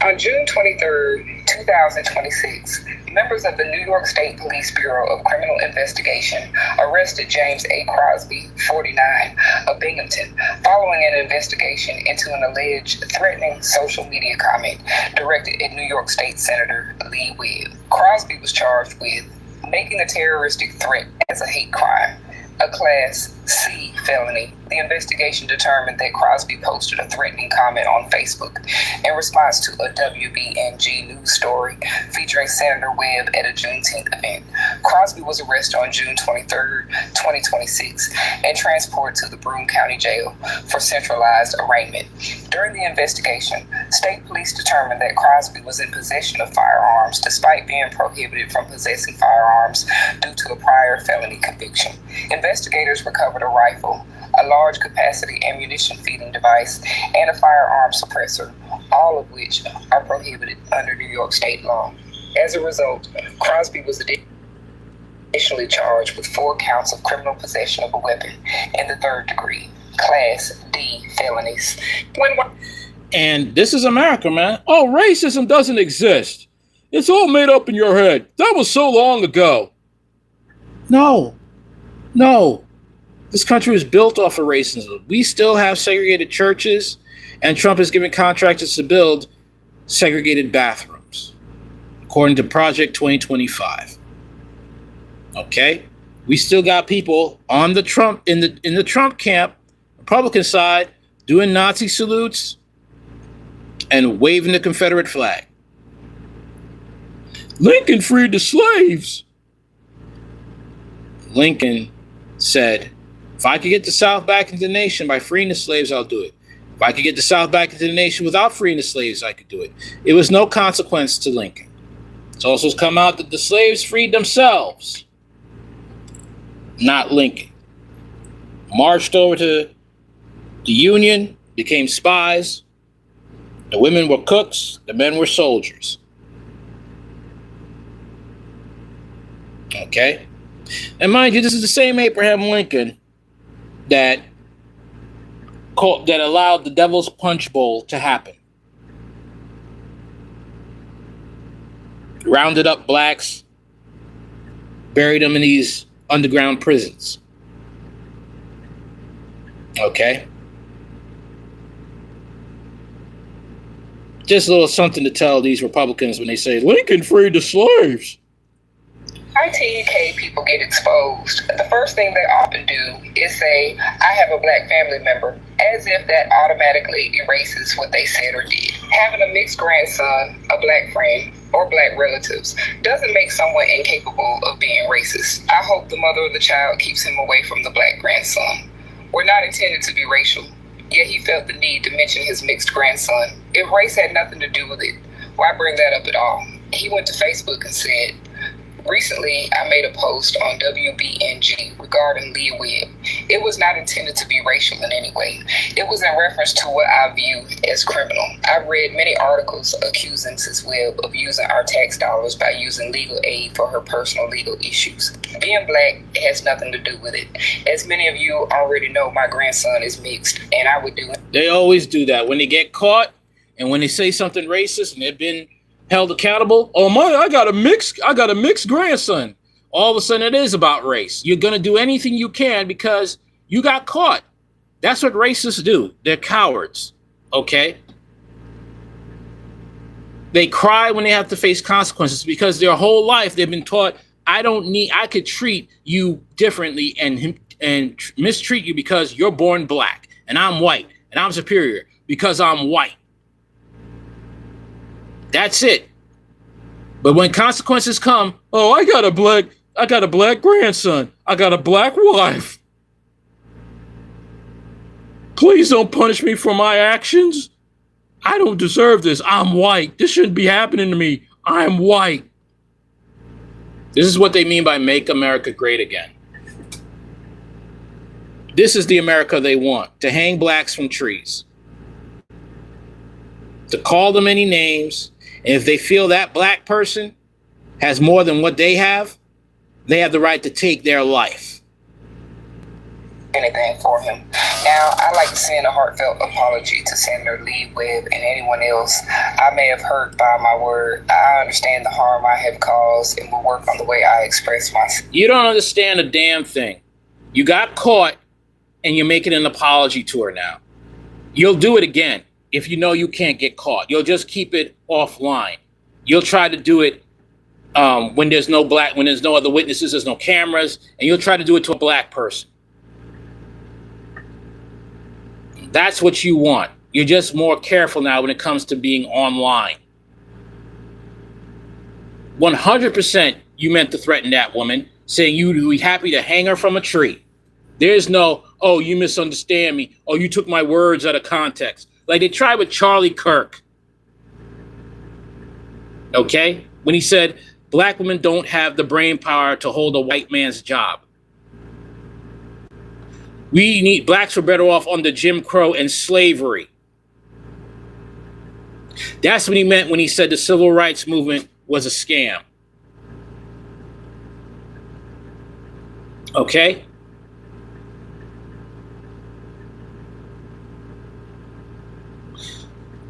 On June 23rd, 2026, members of the New York State Police Bureau of Criminal Investigation arrested James A. Crosby, 49, of Binghamton, following an investigation into an alleged threatening social media comment directed at New York State Senator Lee Webb. Crosby was charged with making a terroristic threat as a hate crime, a Class C felony. The investigation determined that Crosby posted a threatening comment on Facebook in response to a WBNG news story featuring Senator Webb at a Juneteenth event. Crosby was arrested on June 23rd, 2026, and transported to the Broome County Jail for centralized arraignment. During the investigation, state police determined that Crosby was in possession of firearms despite being prohibited from possessing firearms due to a prior felony conviction. Investigators recovered a rifle, a large capacity ammunition feeding device, and a firearm suppressor, all of which are prohibited under New York state law. As a result, Crosby was additionally charged with 4 counts of criminal possession of a weapon in the 3rd degree, Class D felonies.
And this is America, man. Oh, racism doesn't exist. It's all made up in your head. That was so long ago. No. This country was built off of racism. We still have segregated churches, and Trump is giving contractors to build segregated bathrooms, according to Project 2025. Okay? We still got people on the Trump in the Trump camp, Republican side, doing Nazi salutes and waving the Confederate flag. Lincoln freed the slaves. Lincoln said, if I could get the South back into the nation by freeing the slaves, I'll do it. If I could get the South back into the nation without freeing the slaves, I could do it. It was no consequence to Lincoln. It's also come out that the slaves freed themselves, not Lincoln. Marched over to the Union, became spies. The women were cooks, the men were soldiers. Okay? And mind you, this is the same Abraham Lincoln that allowed the Devil's Punch Bowl to happen. Rounded up blacks, buried them in these underground prisons. Okay? Just a little something to tell these Republicans when they say, Lincoln freed the slaves.
ITUK people get exposed. The first thing they often do is say, I have a black family member, as if that automatically erases what they said or did. Having a mixed grandson, a black friend, or black relatives doesn't make someone incapable of being racist. I hope the mother of the child keeps him away from the black grandson. We're not intended to be racial, yet he felt the need to mention his mixed grandson
if race had nothing to do with it, why bring that up at all? He went to Facebook and said, recently I made a post on WBNG regarding Leah Webb. It was not intended to be racial in any way. It was in reference to what I view as criminal. I've read many articles accusing Sis Webb of using our tax dollars by using legal aid for her personal legal issues. Being black has nothing to do with it. As many of you already know, my grandson is mixed, and I would do it.
They always do that when they get caught and when they say something racist and they've been held accountable. Oh my, I got a mixed grandson. All of a sudden it is about race. You're going to do anything you can because you got caught. That's what racists do. They're cowards. Okay? They cry when they have to face consequences because their whole life they've been taught, I could treat you differently and mistreat you because you're born black and I'm white and I'm superior because I'm white. That's it. But when consequences come, oh, I got a black grandson. I got a black wife. Please don't punish me for my actions. I don't deserve this. I'm white. This shouldn't be happening to me. I'm white. This is what they mean by make America great again. This is the America they want, to hang blacks from trees, to call them any names. And if they feel that black person has more than what they have the right to take their life.
Anything for him. Now, I'd like to send a heartfelt apology to Senator Lee Webb and anyone else I may have hurt by my word. I understand the harm I have caused and will work on the way I express myself.
You don't understand a damn thing. You got caught and you're making an apology to her now. You'll do it again. If you know you can't get caught, you'll just keep it offline. You'll try to do it when there's no other witnesses, there's no cameras, and you'll try to do it to a black person. That's what you want. You're just more careful now when it comes to being online. 100% you meant to threaten that woman, saying you'd be happy to hang her from a tree. There's no, oh, you misunderstand me. Oh, you took my words out of context. Like they tried with Charlie Kirk. Okay? When he said, black women don't have the brain power to hold a white man's job. Blacks were better off under Jim Crow and slavery. That's what he meant when he said the civil rights movement was a scam. Okay?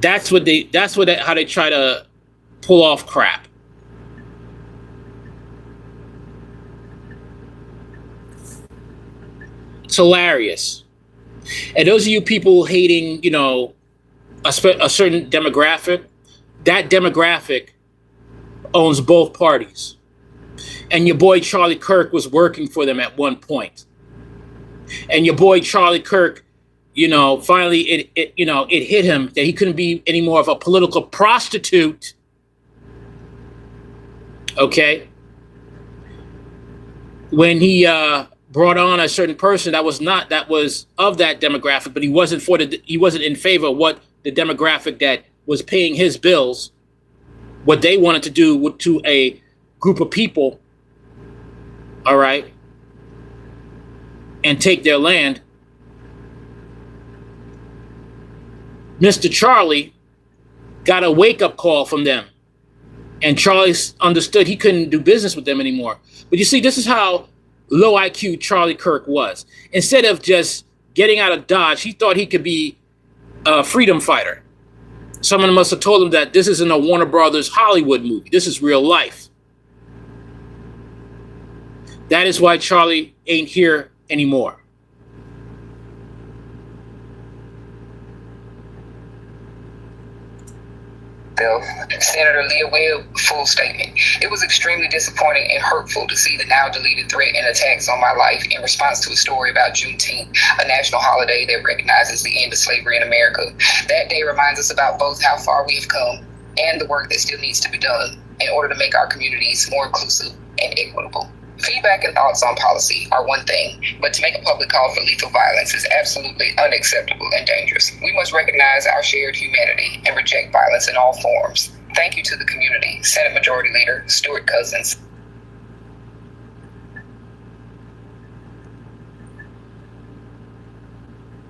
How they try to pull off crap. It's hilarious. And those of you people hating, a certain demographic, that demographic owns both parties. And your boy Charlie Kirk was working for them at one point. And your boy Charlie Kirk, finally it hit him that he couldn't be any more of a political prostitute. Okay. When he brought on a certain person that was of that demographic, but he wasn't in favor of what the demographic that was paying his bills, what they wanted to do to a group of people, all right, and take their land. Mr. Charlie got a wake-up call from them. And Charlie understood he couldn't do business with them anymore. But you see, this is how low IQ Charlie Kirk was. Instead of just getting out of Dodge, he thought he could be a freedom fighter. Someone must have told him that this isn't a Warner Brothers Hollywood movie. This is real life. That is why Charlie ain't here anymore.
Senator Leah Webb, full statement. It was extremely disappointing and hurtful to see the now deleted threat and attacks on my life in response to a story about Juneteenth, a national holiday that recognizes the end of slavery in America. That day reminds us about both how far we have come and the work that still needs to be done in order to make our communities more inclusive and equitable. Feedback and thoughts on policy are one thing, but to make a public call for lethal violence is absolutely unacceptable and dangerous. We must recognize our shared humanity and reject violence in all forms. Thank you to the community. Senate Majority Leader Stuart Cousins.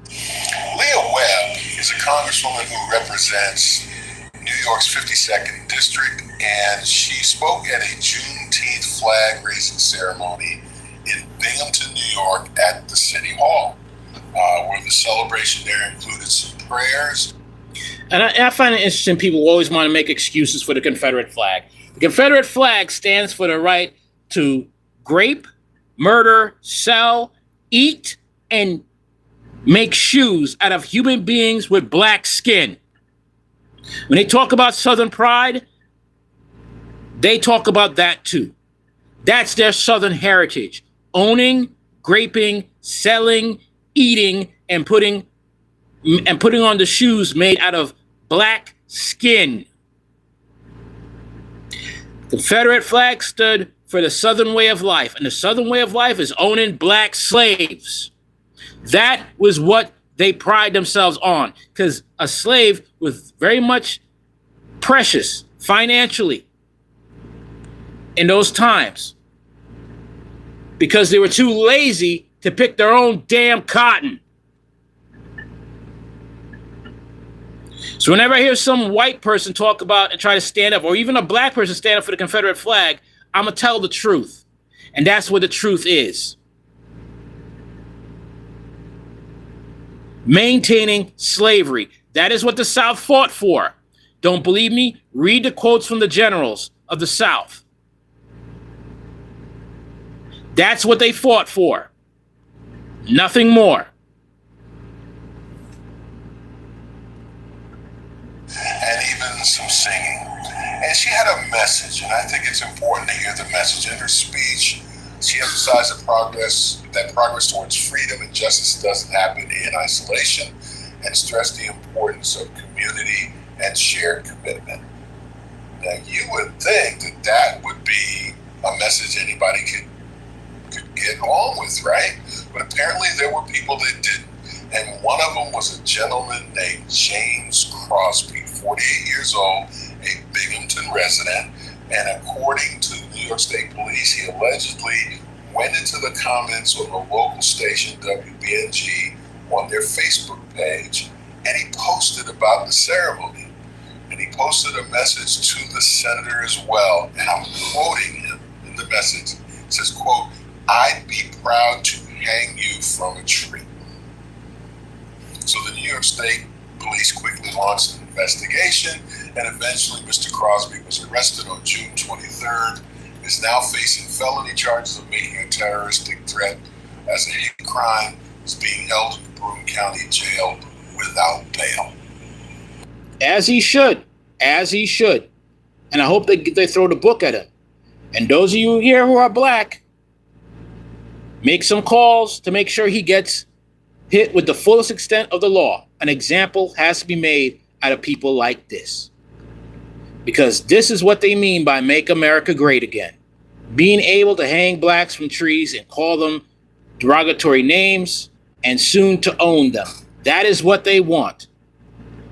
Leah Webb is a congresswoman who represents New York's 52nd District, and she spoke at a Juneteenth flag-raising ceremony in Binghamton, New York at the City Hall, where the celebration there included some prayers.
And I find it interesting, people always want to make excuses for the Confederate flag. The Confederate flag stands for the right to grape, murder, sell, eat, and make shoes out of human beings with black skin. When they talk about Southern pride, they talk about that too. That's their Southern heritage. Owning, graping, selling, eating, and putting on the shoes made out of black skin. The Confederate flag stood for the Southern way of life, and the Southern way of life is owning black slaves. That was what they pride themselves on, because a slave was very much precious financially in those times, because they were too lazy to pick their own damn cotton. So whenever I hear some white person talk about and try to stand up, or even a black person stand up for the Confederate flag, I'm going to tell the truth. And that's what the truth is. Maintaining slavery. That is what the South fought for. Don't believe me? Read the quotes from the generals of the South. That's what they fought for. Nothing more.
And even some singing. And she had a message, and I think it's important to hear the message. In her speech, she emphasized that progress towards freedom and justice doesn't happen in isolation, and stressed the importance of community and shared commitment. Now, you would think that that would be a message anybody could get along with, right? But apparently there were people that didn't. And one of them was a gentleman named James Crosby, 48 years old, a Binghamton resident. And according to New York State Police, he allegedly went into the comments on the local station, WBNG, on their Facebook page, and he posted about the ceremony. And he posted a message to the senator as well. And I'm quoting him in the message. It says, quote, "I'd be proud to hang you from a tree." So the New York State Police quickly launched an investigation, and eventually Mr. Crosby was arrested on June 23rd, is now facing felony charges of making a terroristic threat as a hate crime, is being held in the Broome County Jail without bail.
As he should. As he should. And I hope they throw the book at him. And those of you here who are black, make some calls to make sure he gets hit with the fullest extent of the law. An example has to be made out of people like this. Because this is what they mean by make America great again. Being able to hang blacks from trees and call them derogatory names and soon to own them. That is what they want.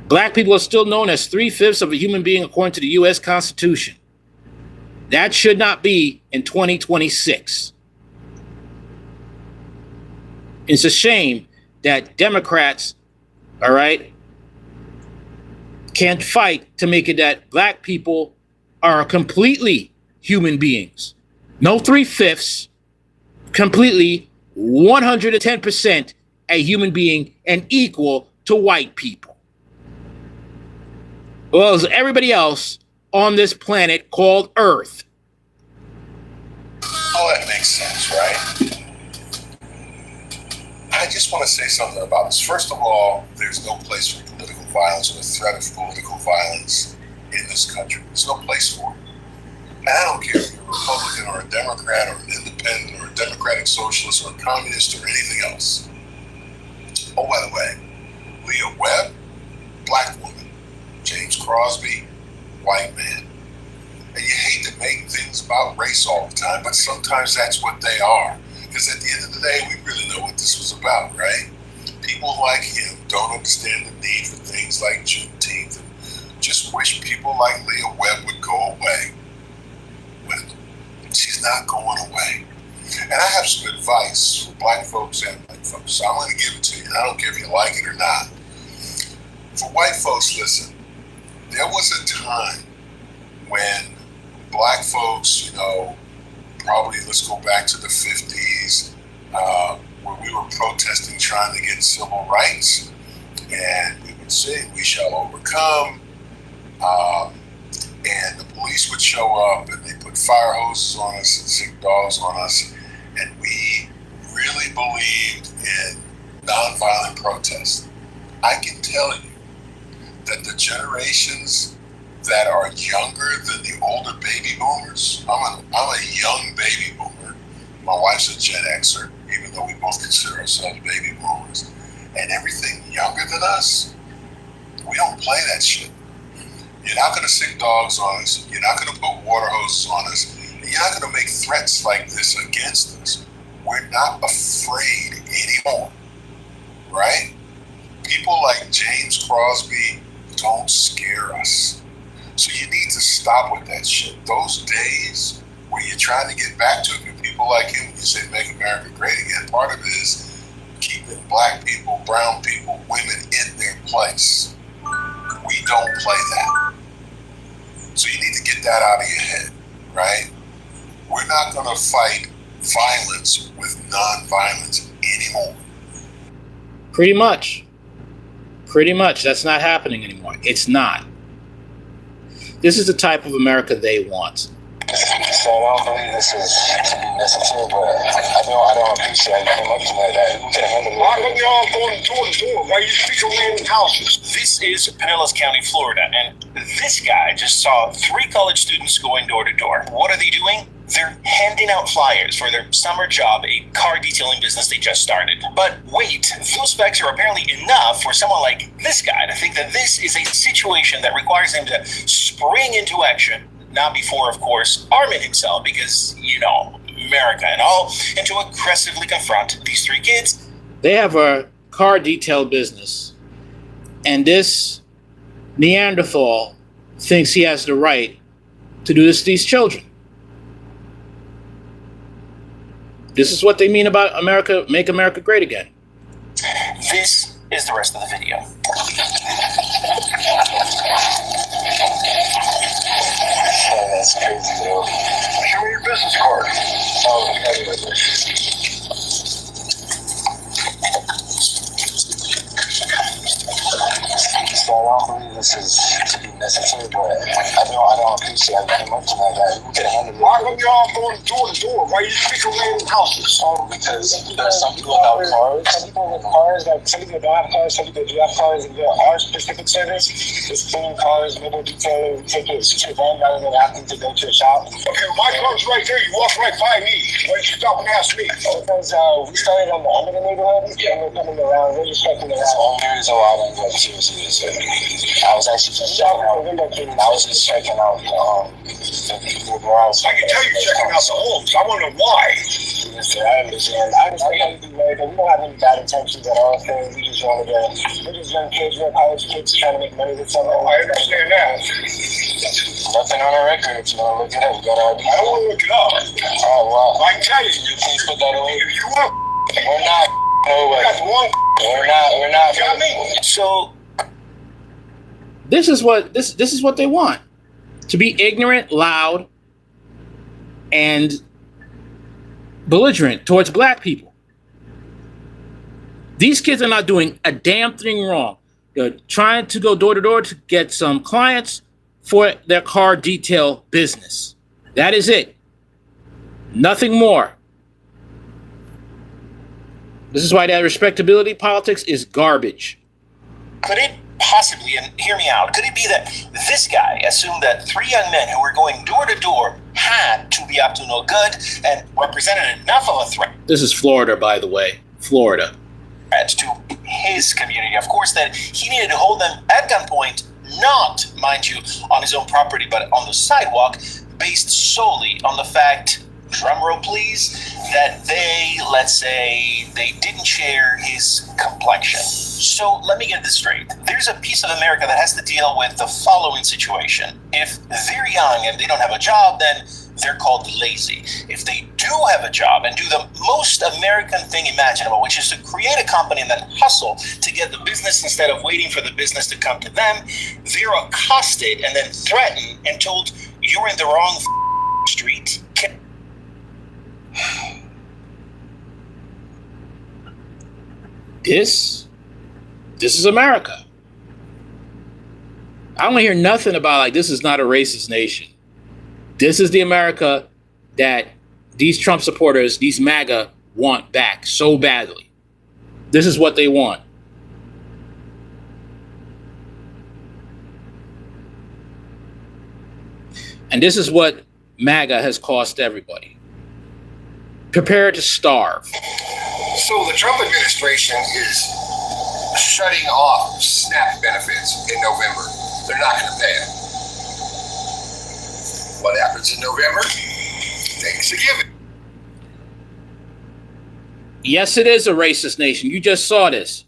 Black people are still known as 3/5 of a human being according to the U.S. Constitution. That should not be in 2026. It's a shame that Democrats, all right, can't fight to make it that black people are completely human beings. No 3/5, completely 110% a human being and equal to white people. Well, as everybody else on this planet called Earth.
Oh, that makes sense, right? I just want to say something about this. First of all, there's no place for political violence or the threat of political violence in this country. There's no place for it. And I don't care if you're a Republican or a Democrat or an independent or a democratic socialist or a communist or anything else. Oh, by the way, Leah Webb, black woman. James Crosby, white man. And you hate to make things about race all the time, but sometimes that's what they are. Because at the end of the day, we really know what this was about, right? People like him don't understand the need for things like Juneteenth and just wish people like Leah Webb would go away. But she's not going away. And I have some advice for black folks and white folks, so I'm going to give it to you. I don't care if you like it or not. For white folks, listen, there was a time when black folks, probably let's go back to the 50s, where we were protesting trying to get civil rights, and we would say, we shall overcome, and the police would show up and they put fire hoses on us and sick dogs on us, and we really believed in nonviolent protest. I can tell you that the generations that are younger than the older baby boomers, I'm a young baby boomer. My wife's a Gen Xer, even though we both consider ourselves baby boomers. And everything younger than us, we don't play that shit. You're not going to sick dogs on us. You're not going to put water hoses on us. And you're not going to make threats like this against us. We're not afraid anymore, right? People like James Crosby don't scare us. So you need to stop with that shit. Those days where you're trying to get back to it with people like him, when you say make America great again, part of it is keeping black people, brown people, women in their place. We don't play that. So you need to get that out of your head, right? We're not going to fight violence with non-violence anymore.
Pretty much. That's not happening anymore. It's not. This is the type of America they want.
So I don't believe this is necessary, but I don't appreciate you much like that. You can handle it. Why come y'all going door to door? Why you speak away in houses?
This is Pinellas County, Florida, and this guy just saw 3 college students going door to door. What are they doing? They're handing out flyers for their summer job, a car detailing business they just started. But wait, those facts are apparently enough for someone like this guy to think that this is a situation that requires him to spring into action, not before, of course, arming himself, because, America and all, and to aggressively confront these 3 kids.
They have a car detail business, and this Neanderthal thinks he has the right to do this to these children. This is what they mean about America, make America great again.
This is the rest of the video.
Oh, that's crazy, yo. Show me your business card. Oh, anyway. So I don't believe this is to be necessary, but I don't appreciate you much like that. You can handle it. Why come y'all going door to door? Why you speak away in houses? Oh, because there's some people without cars. Some people with cars, like some people don't have cars, some people do have cars, and there are specific service. It's cleaning cars, mobile detailing, take it to your home rather than having to go to a shop. Okay, my car's right there. You walk right by me. Why did you stop and ask me? Because we started on the end of the neighborhood, and we're coming around. We're just checking it out. That's the only reason why I didn't go seriously this way. I was actually just checking out. I was just checking out the people where I was. I can tell you checking out the homes. I want to know why. I understand. I understand we don't have any bad intentions at all. We just want to get. We're just young kids. We're college kids trying to make money with something. I understand that. Nothing on our record. If you want to look it up, you got our ID. I don't want to look it up. Oh well. I can tell you. You please put that away. You want? We're not. Nobody. We're not. Got me.
So.
This is what they want. To be ignorant, loud, and belligerent towards black people. These kids are not doing a damn thing wrong. They're trying to go door to door to get some clients for their car detail business. That is it. Nothing more. This is why that respectability politics is garbage.
Could it possibly, and hear me out, could it be that this guy assumed that 3 young men who were going door to door had to be up to no good and represented enough of a threat?
This is Florida, by the way. Florida.
To his community, of course, that he needed to hold them at gunpoint not, mind you, on his own property, but on the sidewalk, based solely on the fact, drumroll please, that they, let's say, they didn't share his complexion. So let me get this straight. There's a piece of America that has to deal with the following situation. If they're young and they don't have a job, then they're called lazy. If they do have a job and do the most American thing imaginable, which is to create a company and then hustle to get the business instead of waiting for the business to come to them, they're accosted and then threatened and told, you're in the wrong street.
This is America. I don't hear nothing about like this is not a racist nation. This is the America that these Trump supporters, these MAGA, want back so badly. This is what they want. And this is what MAGA has cost everybody. Prepare to starve.
So the Trump administration is shutting off SNAP benefits in November. They're not going to pay it. What happens in November? Things are given.
Yes, it is a racist nation. You just saw this.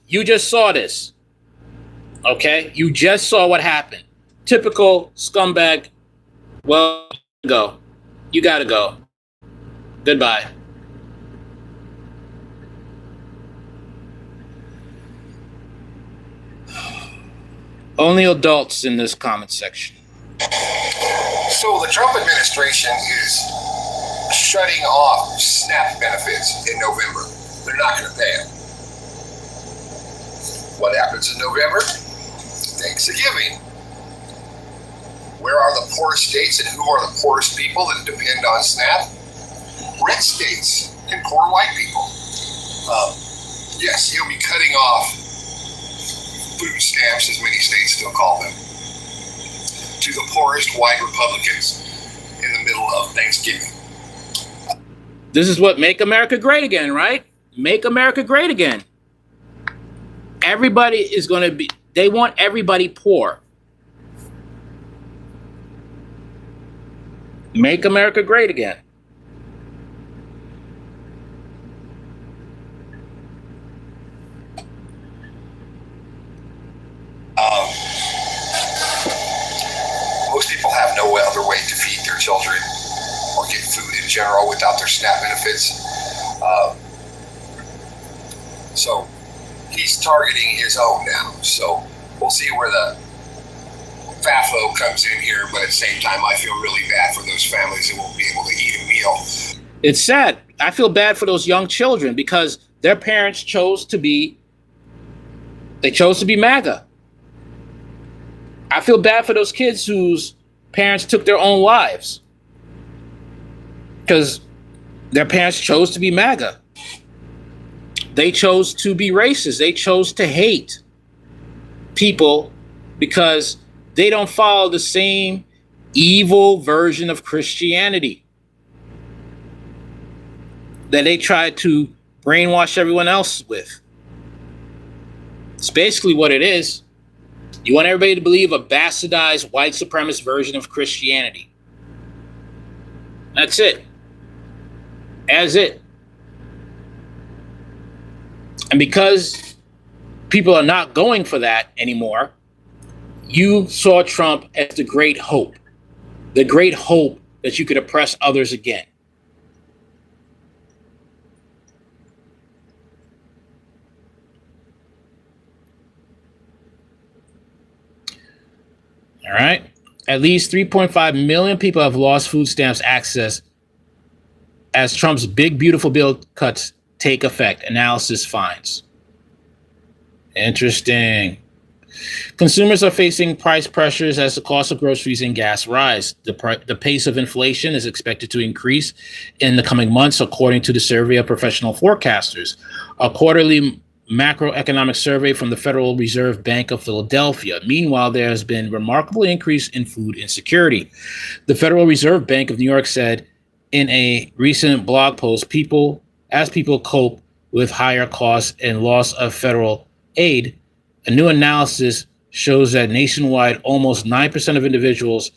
Okay? You just saw what happened. Typical scumbag. Well, go. You got to go. Goodbye. Only adults in this comment section.
So the Trump administration is shutting off SNAP benefits in November. They're not going to pay it. What happens in November? Thanksgiving. Where are the poorest states and who are the poorest people that depend on SNAP? Red states and poor white people. Yes, he'll be cutting off food stamps, as many states still call them, to the poorest white Republicans in the middle of Thanksgiving.
This is what Make America Great Again, right? Make America Great Again. Everybody is going to be, they want everybody poor. Make America Great Again.
Most people have no other way to feed their children or get food in general without their SNAP benefits. So he's targeting his own now. So we'll see where the FAFO comes in here, but at the same time, I feel really bad for those families that won't be able to eat a meal.
It's sad. I feel bad for those young children because their parents chose to be MAGA. I feel bad for those kids whose parents took their own lives because their parents chose to be MAGA. They chose to be racist. They chose to hate people because they don't follow the same evil version of Christianity that they tried to brainwash everyone else with. It's basically what it is. You want everybody to believe a bastardized white supremacist version of Christianity. That's it. As it. And because people are not going for that anymore, you saw Trump as the great hope that you could oppress others again. All right. At least 3.5 million people have lost food stamps access as Trump's big, beautiful bill cuts take effect. Analysis finds. Interesting. Consumers are facing price pressures as the cost of groceries and gas rise. The pace of inflation is expected to increase in the coming months, according to the survey of professional forecasters. A quarterly macroeconomic survey from the Federal Reserve Bank of Philadelphia. Meanwhile, there has been remarkable increase in food insecurity. The Federal Reserve Bank of New York said in a recent blog post, people cope with higher costs and loss of federal aid, a new analysis shows that nationwide, almost 9% of individuals,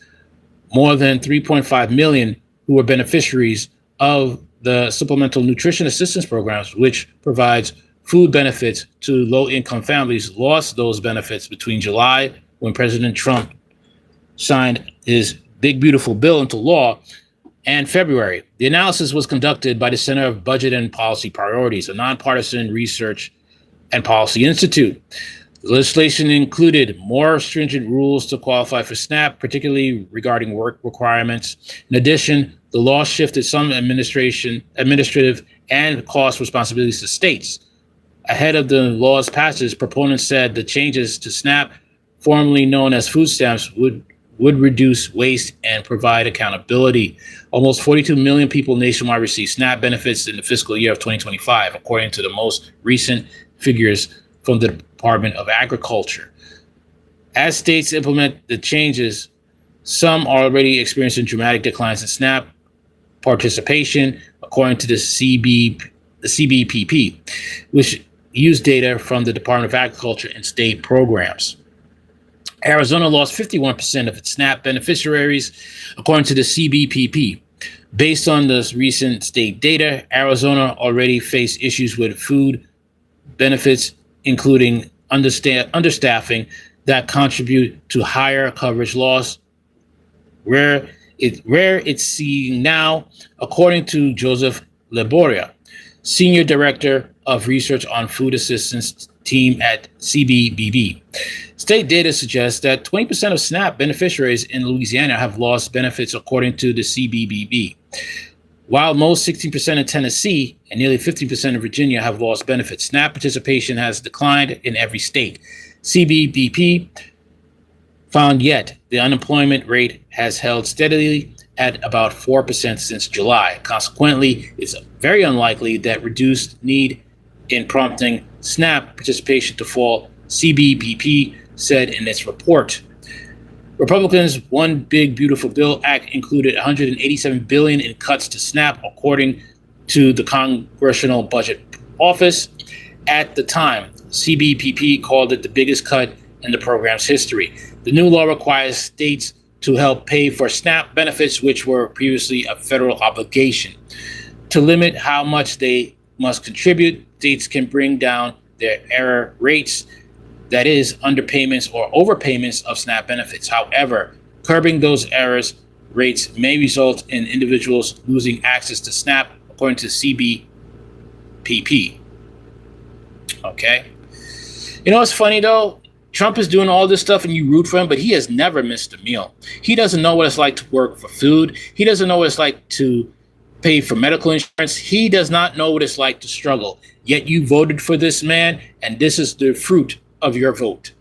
more than 3.5 million, who were beneficiaries of the Supplemental Nutrition Assistance Programs, which provides food benefits to low-income families, lost those benefits between July, when President Trump signed his big, beautiful bill into law, and February. The analysis was conducted by the Center of Budget and Policy Priorities, a nonpartisan research and policy institute. The legislation included more stringent rules to qualify for SNAP, particularly regarding work requirements. In addition, the law shifted some administrative and cost responsibilities to states. Ahead of the law's passage, proponents said the changes to SNAP, formerly known as food stamps, would reduce waste and provide accountability. Almost 42 million people nationwide received SNAP benefits in the fiscal year of 2025, according to the most recent figures from the Department of Agriculture. As states implement the changes, some are already experiencing dramatic declines in SNAP participation, according to the CBPP, which used data from the Department of Agriculture and state programs. Arizona lost 51% of its SNAP beneficiaries, according to the CBPP. Based on this recent state data, Arizona already faced issues with food benefits, including understaffing that contribute to higher coverage loss, where it's seeing now, according to Joseph Laboria, Senior Director of Research on Food Assistance Team at CBBB. State data suggests that 20% of SNAP beneficiaries in Louisiana have lost benefits, according to the CBBB. While most 16% in Tennessee and nearly 50% in Virginia have lost benefits, SNAP participation has declined in every state. CBBP found yet the unemployment rate has held steadily at about 4% since July. Consequently, it's very unlikely that reduced need in prompting SNAP participation to fall, CBPP said in its report. Republicans' One Big Beautiful Bill Act included $187 billion in cuts to SNAP, according to the Congressional Budget Office. At the time, CBPP called it the biggest cut in the program's history. The new law requires states to help pay for SNAP benefits, which were previously a federal obligation. To limit how much they must contribute, states can bring down their error rates, that is, underpayments or overpayments of SNAP benefits. However, curbing those errors rates may result in individuals losing access to SNAP, according to CBPP. Okay. You know what's funny though? Trump is doing all this stuff and you root for him, but he has never missed a meal. He doesn't know what it's like to work for food. He doesn't know what it's like to pay for medical insurance. He does not know what it's like to struggle. Yet you voted for this man, and this is the fruit of your vote.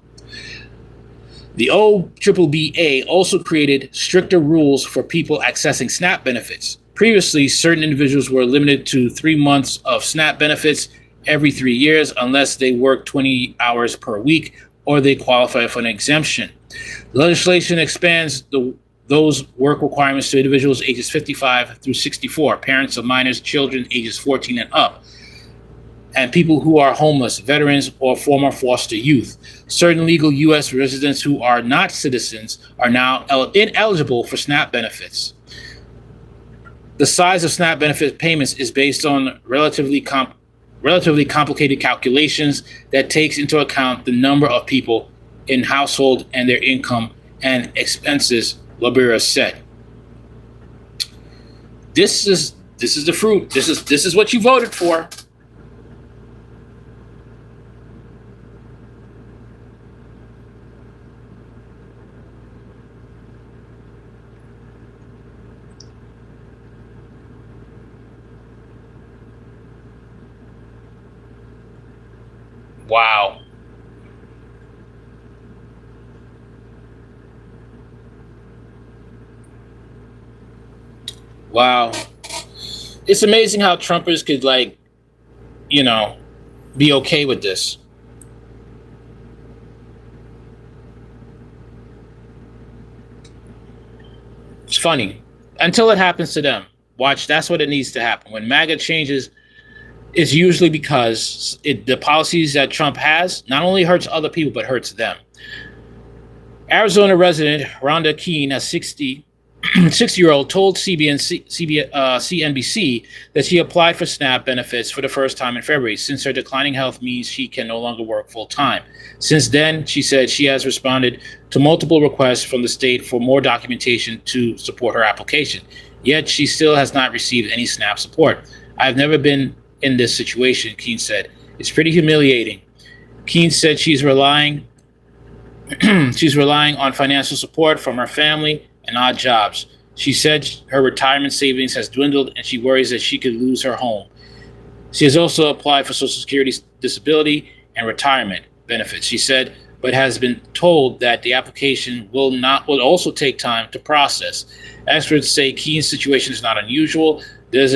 The OBBBA also created stricter rules for people accessing SNAP benefits. Previously, certain individuals were limited to 3 months of SNAP benefits every 3 years unless they work 20 hours per week or they qualify for an exemption. Legislation expands those work requirements to individuals ages 55 through 64, parents of minors, children ages 14 and up, and people who are homeless, veterans, or former foster youth. Certain legal U.S. residents who are not citizens are now ineligible for SNAP benefits. The size of SNAP benefit payments is based on relatively complicated calculations that takes into account the number of people in household and their income and expenses, Labira said. This is the fruit. This is what you voted for. Wow. Wow. It's amazing how Trumpers could, be okay with this. It's funny. Until it happens to them. Watch, that's what it needs to happen. When MAGA changes, it's usually because the policies that Trump has not only hurts other people, but hurts them. Arizona resident Rhonda Keene, a 60-year-old, told CNBC that she applied for SNAP benefits for the first time in February, since her declining health means she can no longer work full-time. Since then, she said she has responded to multiple requests from the state for more documentation to support her application. Yet she still has not received any SNAP support. "I've never been in this situation," Keene said. "It's pretty humiliating." Keene said she's relying on financial support from her family and odd jobs. She said her retirement savings has dwindled and she worries that she could lose her home. She has also applied for Social Security disability and retirement benefits, she said, but has been told that the application will also take time to process. Experts say Keene's situation is not unusual. There's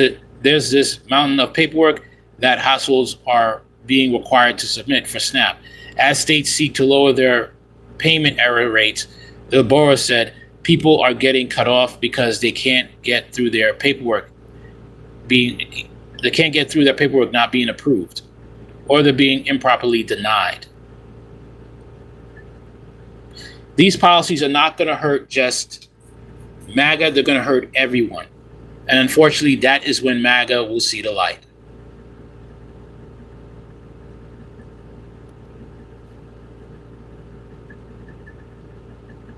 this mountain of paperwork that households are being required to submit for SNAP. As states seek to lower their payment error rates, the borrower said people are getting cut off because they can't get through their paperwork not being approved, or they're being improperly denied. These policies are not going to hurt just MAGA, they're going to hurt everyone. And unfortunately, that is when MAGA will see the light.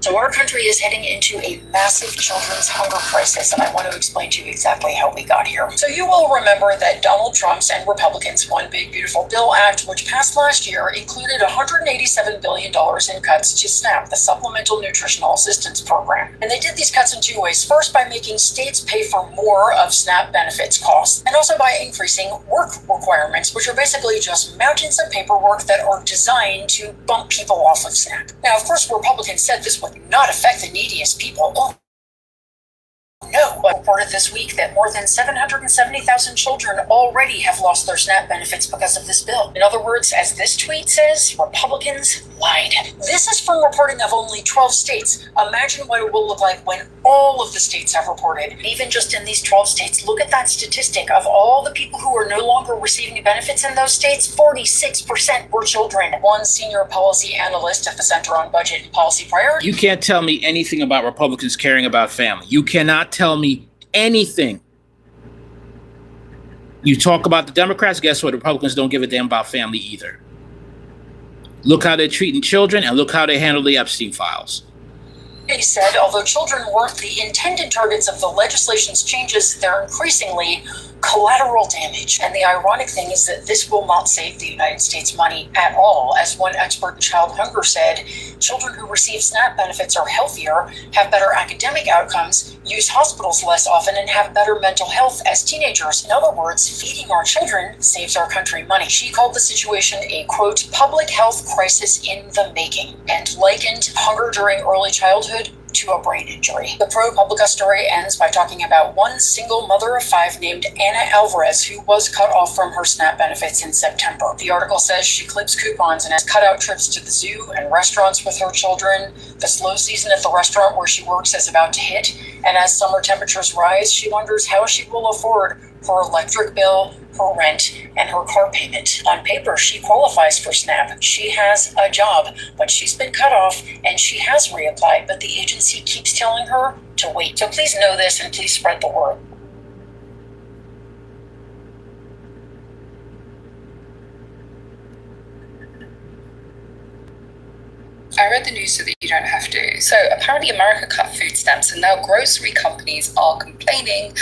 So our country is heading into a massive children's hunger crisis, and I want to explain to you exactly how we got here. So you will remember that Donald Trump's and Republicans' One Big Beautiful Bill Act, which passed last year, included $187 billion in cuts to SNAP, the Supplemental Nutritional Assistance Program. And they did these cuts in two ways. First, by making states pay for more of SNAP benefits costs, and also by increasing work requirements, which are basically just mountains of paperwork that are designed to bump people off of SNAP. Now, of course, Republicans said this would not affect the neediest people. Oh, no. I reported this week that more than 770,000 children already have lost their SNAP benefits because of this bill. In other words, as this tweet says, Republicans lied. This is from reporting of only 12 states. Imagine what it will look like when all of the states have reported. And even just in these 12 states, look at that statistic. Of all the people who are no longer receiving benefits in those states, 46% were children. One senior policy analyst at the Center on Budget and Policy Priorities.
You can't tell me anything about Republicans caring about family. You cannot tell me anything. You talk about the Democrats, guess what? Republicans don't give a damn about family either. Look how they're treating children and look how they handle the Epstein files.
He said, although children weren't the intended targets of the legislation's changes, they're increasingly collateral damage. And the ironic thing is that this will not save the United States money at all. As one expert in child hunger said, children who receive SNAP benefits are healthier, have better academic outcomes, use hospitals less often, and have better mental health as teenagers. In other words, feeding our children saves our country money. She called the situation a, quote, public health crisis in the making, and likened hunger during early childhood to a brain injury. The ProPublica story ends by talking about one single mother of five named Anna Alvarez, who was cut off from her SNAP benefits in September. The article says she clips coupons and has cut out trips to the zoo and restaurants with her children. The slow season at the restaurant where she works is about to hit, and as summer temperatures rise, she wonders how she will afford her electric bill, her rent, and her car payment. On paper, she qualifies for SNAP. She has a job, but she's been cut off, and she has reapplied, but the agency keeps telling her to wait. So please know this, and please spread the word.
I read the news so that you don't have to. So apparently America cut food stamps and now grocery companies are complaining,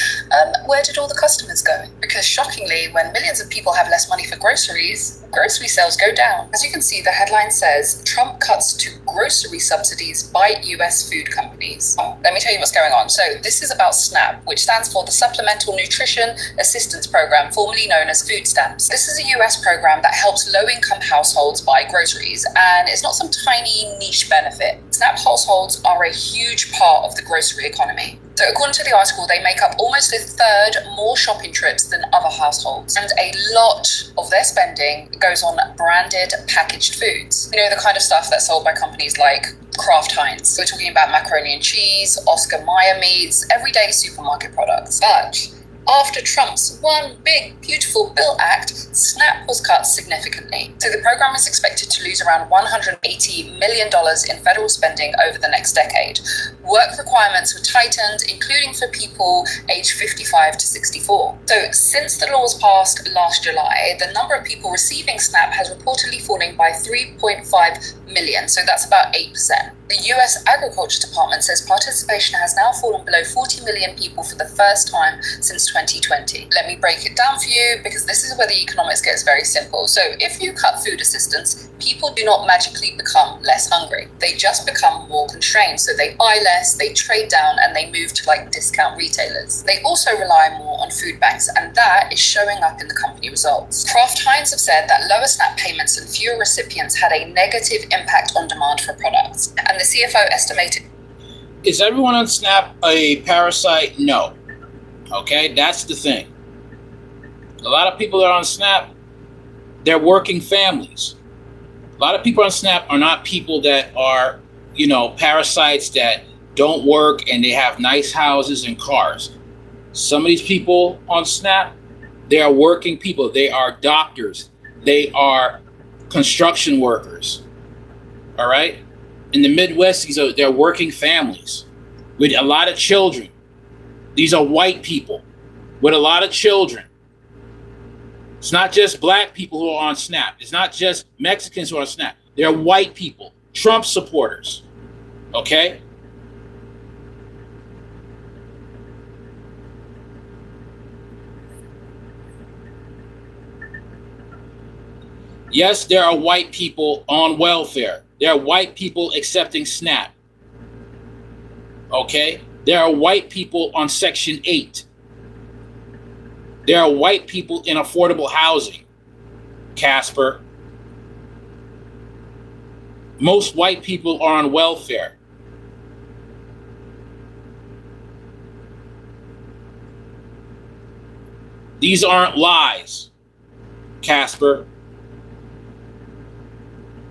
where did all the customers go? Because shockingly, when millions of people have less money for groceries, grocery sales go down. As you can see, the headline says, Trump cuts to grocery subsidies bite US food companies. Let me tell you what's going on. So this is about SNAP, which stands for the Supplemental Nutrition Assistance Program, formerly known as food stamps. This is a US program that helps low-income households buy groceries, and it's not some tiny niche benefit. SNAP households are a huge part of the grocery economy. So according to the article, they make up almost a third more shopping trips than other households. And a lot of their spending goes on branded packaged foods. You know, the kind of stuff that's sold by companies like Kraft Heinz. We're talking about macaroni and cheese, Oscar Mayer meats, everyday supermarket products. But
After Trump's One Big Beautiful Bill Act, SNAP was cut significantly. So the program is expected to lose around $180 million in federal spending over the next decade. Work requirements were tightened, including for people aged 55 to 64. So since the law was passed last July, the number of people receiving SNAP has reportedly fallen by 3.5 million. So that's about 8%. The US Agriculture Department says participation has now fallen below 40 million people for the first time since 2020. Let me break it down for you, because this is where the economics gets very simple. So if you cut food assistance, people do not magically become less hungry. They just become more constrained. So they buy less, they trade down, and they move to like discount retailers. They also rely more on food banks, and that is showing up in the company results. Kraft Heinz have said that lower SNAP payments and fewer recipients had a negative impact on demand for products. And the CFO estimated.
Is everyone on SNAP a parasite? No. Okay, that's the thing. A lot of people that are on SNAP, they're working families. A lot of people on SNAP are not people that are, parasites that don't work and they have nice houses and cars. Some of these people on SNAP, they are working people. They are doctors. They are construction workers. All right? In the Midwest, they're working families with a lot of children. These are white people with a lot of children. It's not just black people who are on SNAP. It's not just Mexicans who are on SNAP. They're white people, Trump supporters. Okay? Yes, there are white people on welfare. There are white people accepting SNAP. Okay? There are white people on Section 8. There are white people in affordable housing. Casper. Most white people are on welfare. These aren't lies, Casper.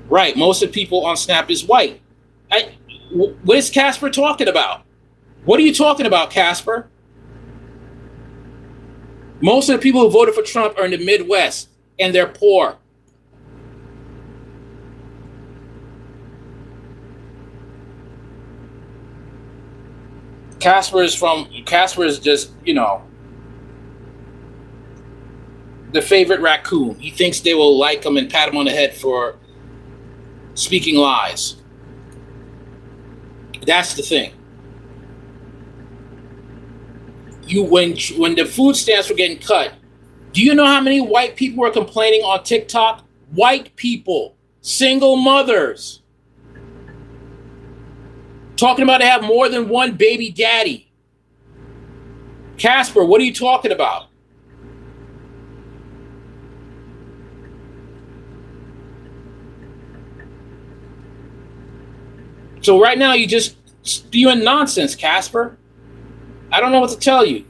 Right, most of the people on SNAP is white. What is Casper talking about? What are you talking about, Casper? Most of the people who voted for Trump are in the Midwest, and they're poor. Casper is just, the favorite raccoon. He thinks they will like him and pat him on the head for speaking lies. That's the thing. When the food stamps were getting cut, do you know how many white people were complaining on TikTok? White people, single mothers, talking about they have more than one baby daddy. Casper, what are you talking about? So right now you're just spewing nonsense, Casper. I don't know what to tell you.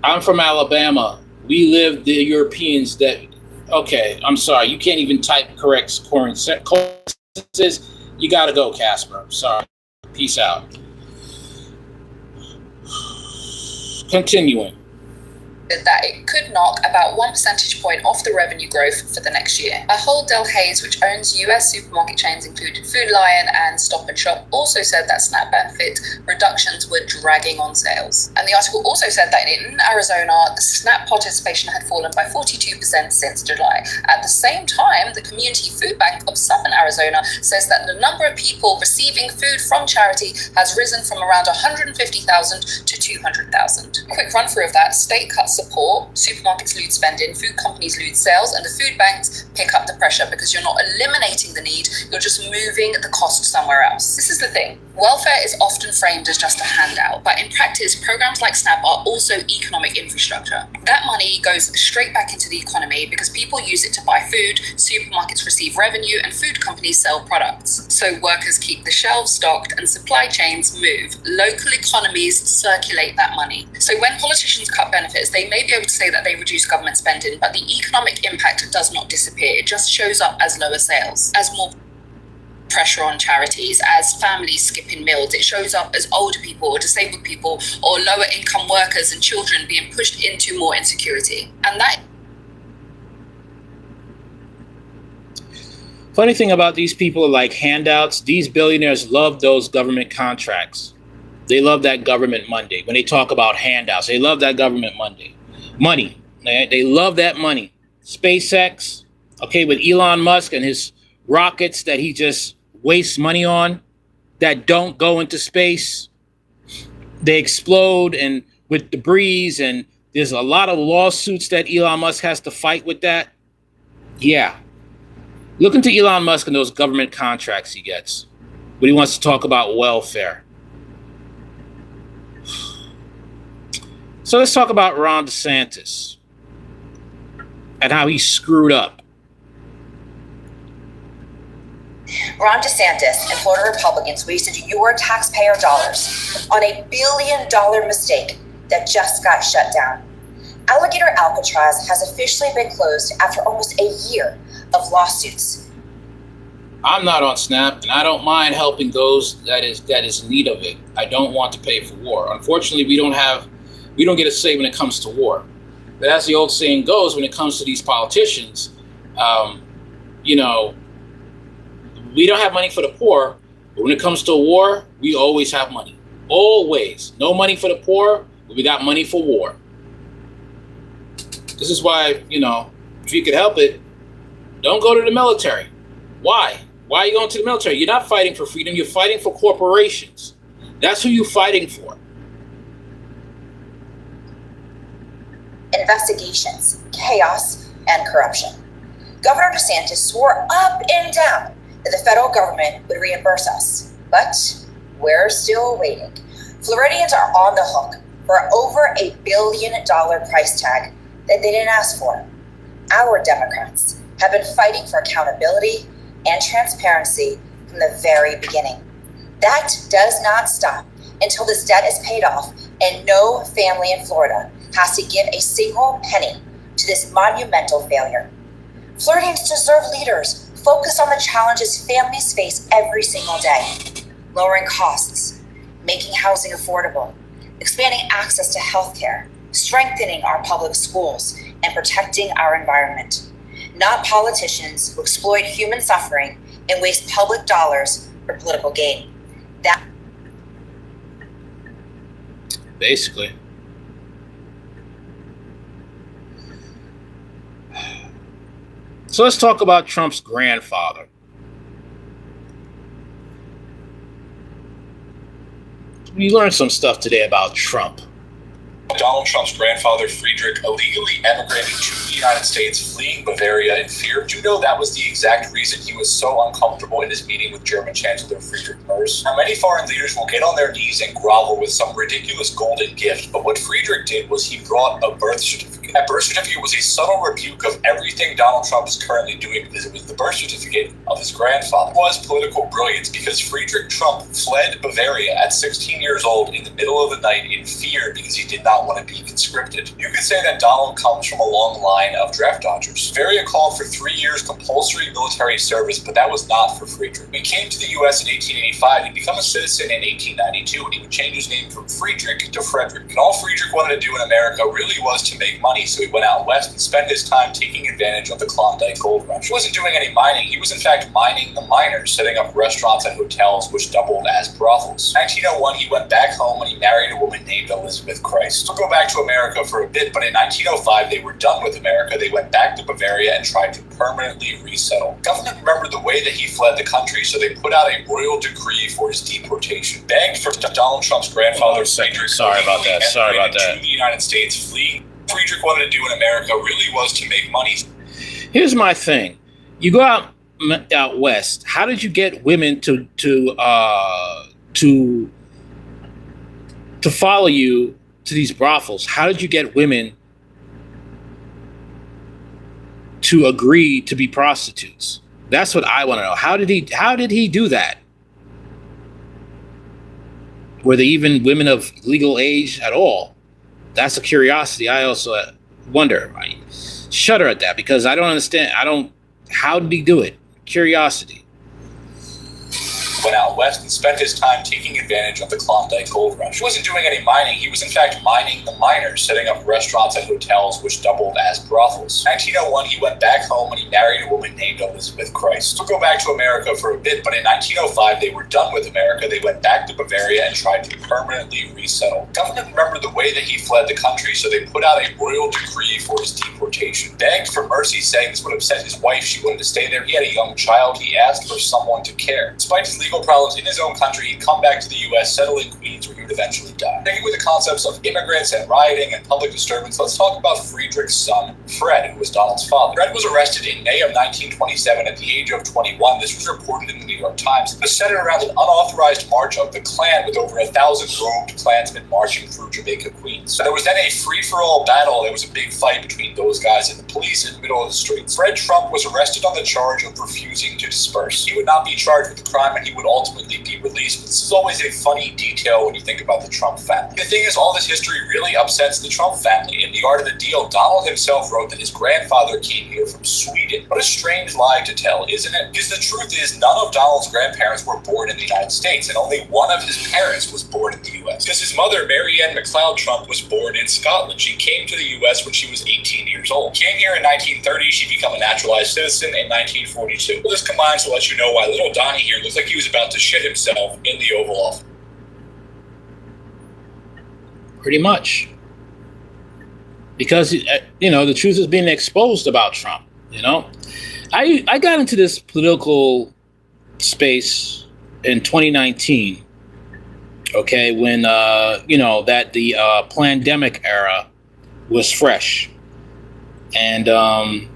I'm from Alabama. We live the Europeans that... Okay, I'm sorry. You can't even type correct sentences. You got to go, Casper. Sorry. Peace out. Continuing.
That it could knock about 1 percentage point off the revenue growth for the next year. Ahold Delhaize, which owns US supermarket chains including Food Lion and Stop and Shop, also said that SNAP benefit reductions were dragging on sales. And the article also said that in Arizona, the SNAP participation had fallen by 42% since July. At the same time, the Community Food Bank of Southern Arizona says that the number of people receiving food from charity has risen from around 150,000 to 200,000. Quick run through of that: state cuts support, supermarkets lose spending, food companies lose sales, and the food banks pick up the pressure because you're not eliminating the need, you're just moving the cost somewhere else. This is the thing. Welfare is often framed as just a handout, but in practice, programs like SNAP are also economic infrastructure. That money goes straight back into the economy because people use it to buy food, supermarkets receive revenue, and food companies sell products. So workers keep the shelves stocked and supply chains move. Local economies circulate that money. So when politicians cut benefits, they may be able to say that they reduce government spending, but the economic impact does not disappear. It just shows up as lower sales. As more
pressure on charities, as families skipping meals. It shows up as older people or disabled people or lower income workers and children being pushed into more insecurity. And that.
Funny thing about these people are like handouts. These billionaires love those government contracts. They love that government Monday. When they talk about handouts, they love that government Monday. Money. They love that money. SpaceX, okay, with Elon Musk and his rockets that he just wastes money on that don't go into space. They explode and with debris, and there's a lot of lawsuits that Elon Musk has to fight with that. Yeah. Look into Elon Musk and those government contracts he gets when he wants to talk about welfare. So let's talk about Ron DeSantis and how he screwed up.
Ron DeSantis and Florida Republicans wasted your taxpayer dollars on a $1 billion mistake that just got shut down. Alligator Alcatraz has officially been closed after almost a year of lawsuits.
I'm not on SNAP, and I don't mind helping those that is in need of it. I don't want to pay for war. Unfortunately, we don't get a say when it comes to war. But as the old saying goes, when it comes to these politicians, we don't have money for the poor, but when it comes to war, we always have money. Always. No money for the poor, but we got money for war. This is why, if you could help it, don't go to the military. Why? Why are you going to the military? You're not fighting for freedom. You're fighting for corporations. That's who you're fighting for.
Investigations, chaos, and corruption. Governor DeSantis swore up and down that the federal government would reimburse us, but we're still waiting. Floridians are on the hook for over $1 billion price tag that they didn't ask for. Our Democrats have been fighting for accountability and transparency from the very beginning. That does not stop until this debt is paid off and no family in Florida has to give a single penny to this monumental failure. Floridians deserve leaders focused on the challenges families face every single day. Lowering costs, making housing affordable, expanding access to healthcare, strengthening our public schools, and protecting our environment. Not politicians who exploit human suffering and waste public dollars for political gain. That
basically. So let's talk about Trump's grandfather. We learned some stuff today about Trump.
Donald Trump's grandfather, Friedrich, illegally emigrated to the United States, fleeing Bavaria in fear. Do you know that was the exact reason he was so uncomfortable in his meeting with German Chancellor Friedrich Merz? Now, many foreign leaders will get on their knees and grovel with some ridiculous golden gift, but what Friedrich did was he brought a birth certificate. That birth certificate was a subtle rebuke of everything Donald Trump is currently doing because it was the birth certificate of his grandfather. It was political brilliance because Friedrich Trump fled Bavaria at 16 years old in the middle of the night in fear because he did not want to be conscripted. You could say that Donald comes from a long line of draft dodgers. Bavaria called for 3 years compulsory military service, but that was not for Friedrich. He came to the U.S. in 1885. He'd become a citizen in 1892, and he would change his name from Friedrich to Frederick. And all Friedrich wanted to do in America really was to make money, so he went out west and spent his time taking advantage of the Klondike gold rush. He wasn't doing any mining. He was in fact mining the miners, setting up restaurants and hotels which doubled as brothels. In 1901, he went back home and he married a woman named Elizabeth Christ. We'll go back to America for a bit, but in 1905, they were done with America. They went back to Bavaria and tried to permanently resettle. Government remembered the way that he fled the country, so they put out a royal decree for his deportation. Begged for Donald Trump's grandfather, Friedrich,
Sorry about that.
to the United States, fleeing. Friedrich wanted to do in America really was to make money.
Here's my thing. You go out west. How did you get women to follow you to these brothels? How did you get women to agree to be prostitutes? That's what I want to know. How did he do that? Were they even women of legal age at all? That's a curiosity. I also wonder. I shudder at that because I don't understand. How did he do it? Curiosity.
went out west and spent his time taking advantage of the Klondike gold rush. He wasn't doing any mining. He was in fact mining the miners, setting up restaurants and hotels which doubled as brothels. In 1901, he went back home and he married a woman named Elizabeth Christ. We'll go back to America for a bit, but in 1905, they were done with America. They went back to Bavaria and tried to permanently resettle. The government remembered the way that he fled the country, so they put out a royal decree for his deportation. Begged for mercy, saying this would upset his wife. She wanted to stay there. He had a young child. He asked for someone to care. Despite his legal problems in his own country, he'd come back to the U.S., settle in Queens, where he would eventually die. Sticking with the concepts of immigrants and rioting and public disturbance, let's talk about Friedrich's son, Fred, who was Donald's father. Fred was arrested in May of 1927 at the age of 21. This was reported in the New York Times. It was centered around an unauthorized march of the Klan with over 1,000 robed Klansmen marching through Jamaica, Queens. So there was then a free-for-all battle. There was a big fight between those guys and the police in the middle of the street. Fred Trump was arrested on the charge of refusing to disperse. He would not be charged with the crime and he would ultimately be released. But this is always a funny detail when you think about the Trump family. The thing is, all this history really upsets the Trump family. In The Art of the Deal, Donald himself wrote that his grandfather came here from Sweden. What a strange lie to tell, isn't it? Because the truth is, none of Donald's grandparents were born in the United States, and only one of his parents was born in the U.S. Because his mother, Mary Ann McLeod Trump, was born in Scotland. She came to the U.S. when she was 18 years old. Came here in 1930. She became a naturalized citizen in 1942. Well, this combines to let you know why little Donnie here looks like he was about to shit himself in the Oval Office.
Pretty much. Because, the truth is being exposed about Trump, I got into this political space in 2019, okay, when, that the pandemic era was fresh. And I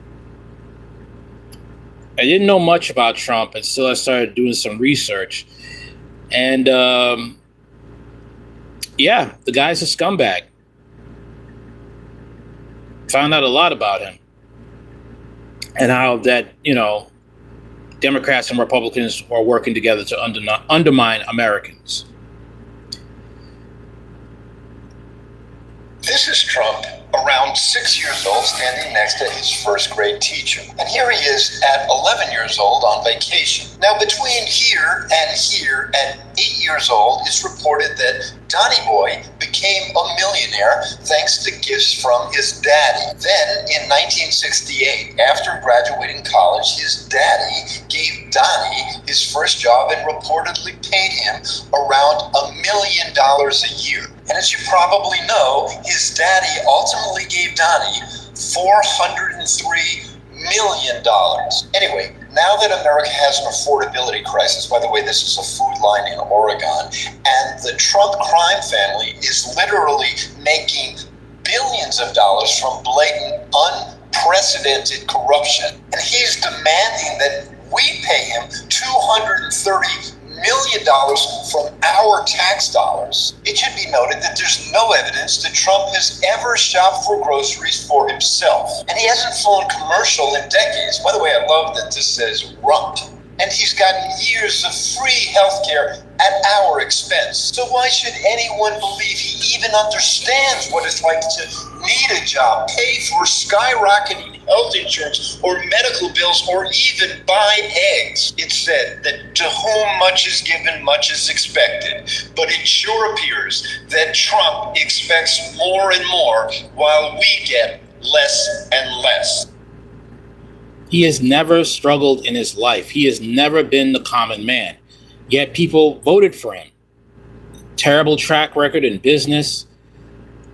didn't know much about Trump until I started doing some research. And, the guy's a scumbag. Found out a lot about him and how that, Democrats and Republicans are working together to undermine Americans.
This is Trump, around 6 years old, standing next to his first grade teacher. And here he is at 11 years old on vacation. Now, between here and 8 years old, it's reported that Donnie Boy became a millionaire thanks to gifts from his daddy. Then, in 1968, after graduating college, his daddy gave Donnie his first job and reportedly paid him around $1 million a year. And as you probably know, his daddy ultimately gave Donnie $403 million. Anyway, now that America has an affordability crisis, by the way, this is a food line in Oregon, and the Trump crime family is literally making billions of dollars from blatant, unprecedented corruption. And he's demanding that we pay him $230 million from our tax dollars. It should be noted that there's no evidence that Trump has ever shopped for groceries for himself. And he hasn't flown commercial in decades. By the way, I love that this says rump. And he's gotten years of free healthcare at our expense. So why should anyone believe he even understands what it's like to need a job, pay for skyrocketing health insurance or medical bills, or even buy eggs? It's said that to whom much is given, much is expected. But it sure appears that Trump expects more and more while we get less and less.
He has never struggled in his life. He has never been the common man. Yet people voted for him. Terrible track record in business,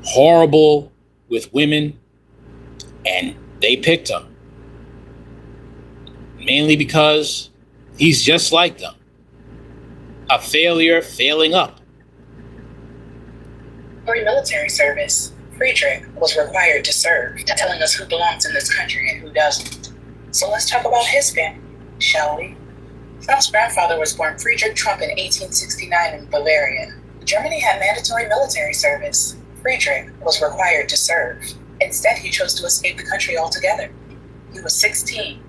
horrible with women, and they picked him. Mainly because he's just like them. A failure failing up.
During military service, Friedrich was required to serve, telling us who belongs in this country and who doesn't. So let's talk about his family, shall we? Trump's grandfather was born Friedrich Trump in 1869 in Bavaria. Germany had mandatory military service. Friedrich was required to serve. Instead, he chose to escape the country altogether. He was 16.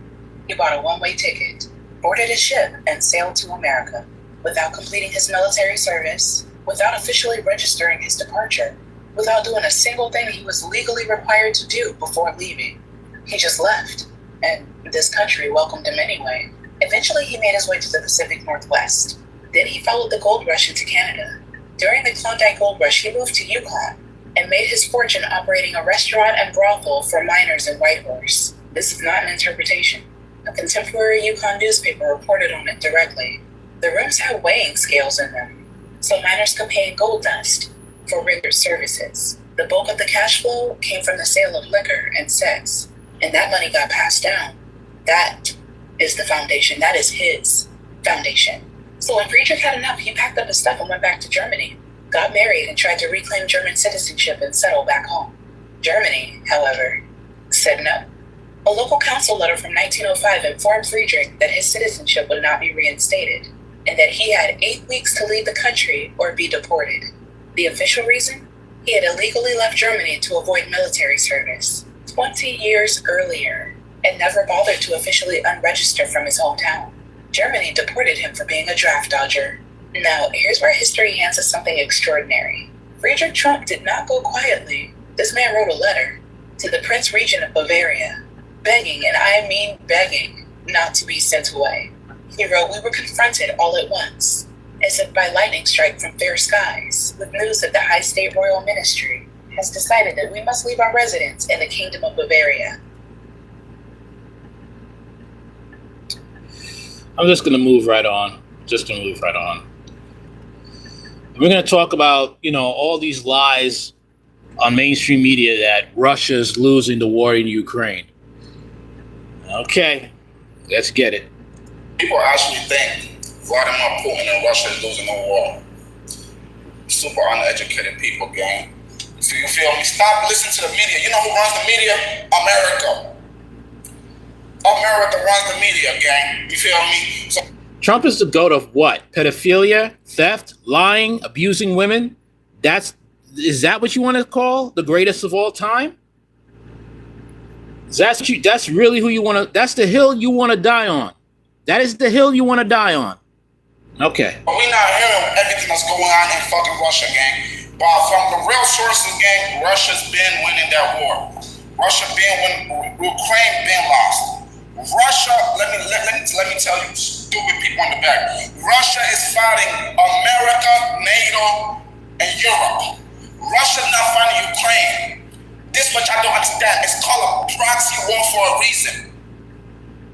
He bought a one-way ticket, boarded a ship, and sailed to America without completing his military service, without officially registering his departure, without doing a single thing he was legally required to do before leaving. He just left. And this country welcomed him anyway. Eventually, he made his way to the Pacific Northwest. Then he followed the gold rush into Canada. During the Klondike Gold Rush, he moved to Yukon and made his fortune operating a restaurant and brothel for miners in Whitehorse. This is not an interpretation. A contemporary Yukon newspaper reported on it directly. The rooms had weighing scales in them, so miners could pay in gold dust for rigorous services. The bulk of the cash flow came from the sale of liquor and sex, and that money got passed down. That is the foundation. That is his foundation. So when Friedrich had enough, he packed up his stuff and went back to Germany, got married, and tried to reclaim German citizenship and settle back home. Germany, however, said no. A local council letter from 1905 informed Friedrich that his citizenship would not be reinstated, and that he had 8 weeks to leave the country or be deported. The official reason? He had illegally left Germany to avoid military service 20 years earlier and never bothered to officially unregister from his hometown. Germany deported him for being a draft dodger. Now, here's where history hands us something extraordinary. Friedrich Trump did not go quietly. This man wrote a letter to the Prince Regent of Bavaria, begging, and I mean begging, not to be sent away. He wrote, "We were confronted all at once, as if by lightning strike from fair skies, with news that the High State Royal Ministry has decided that we must leave our residence in the Kingdom of Bavaria."
I'm just going to move right on. We're going to talk about, all these lies on mainstream media that Russia's losing the war in Ukraine. Okay, let's get it.
People actually think Vladimir Putin and Russia is losing the war. Super uneducated people, gang. So you feel me? Stop listening to the media. You know who runs the media? America. America runs the media, gang. You feel me? So
Trump is the goat of what? Pedophilia, theft, lying, abusing women? Is that what you want to call the greatest of all time? That's really who you want to, that's the hill you want to die on. That is the hill you want to die on. Okay.
But we not hearing everything that's going on in fucking Russia, gang. But from the real sources, gang, Russia's been winning that war. Ukraine been lost. Russia, let me tell you, stupid people in the back. Russia is fighting America, NATO, and Europe. Russia's not fighting Ukraine. This much I don't understand. It's called a proxy war for a reason.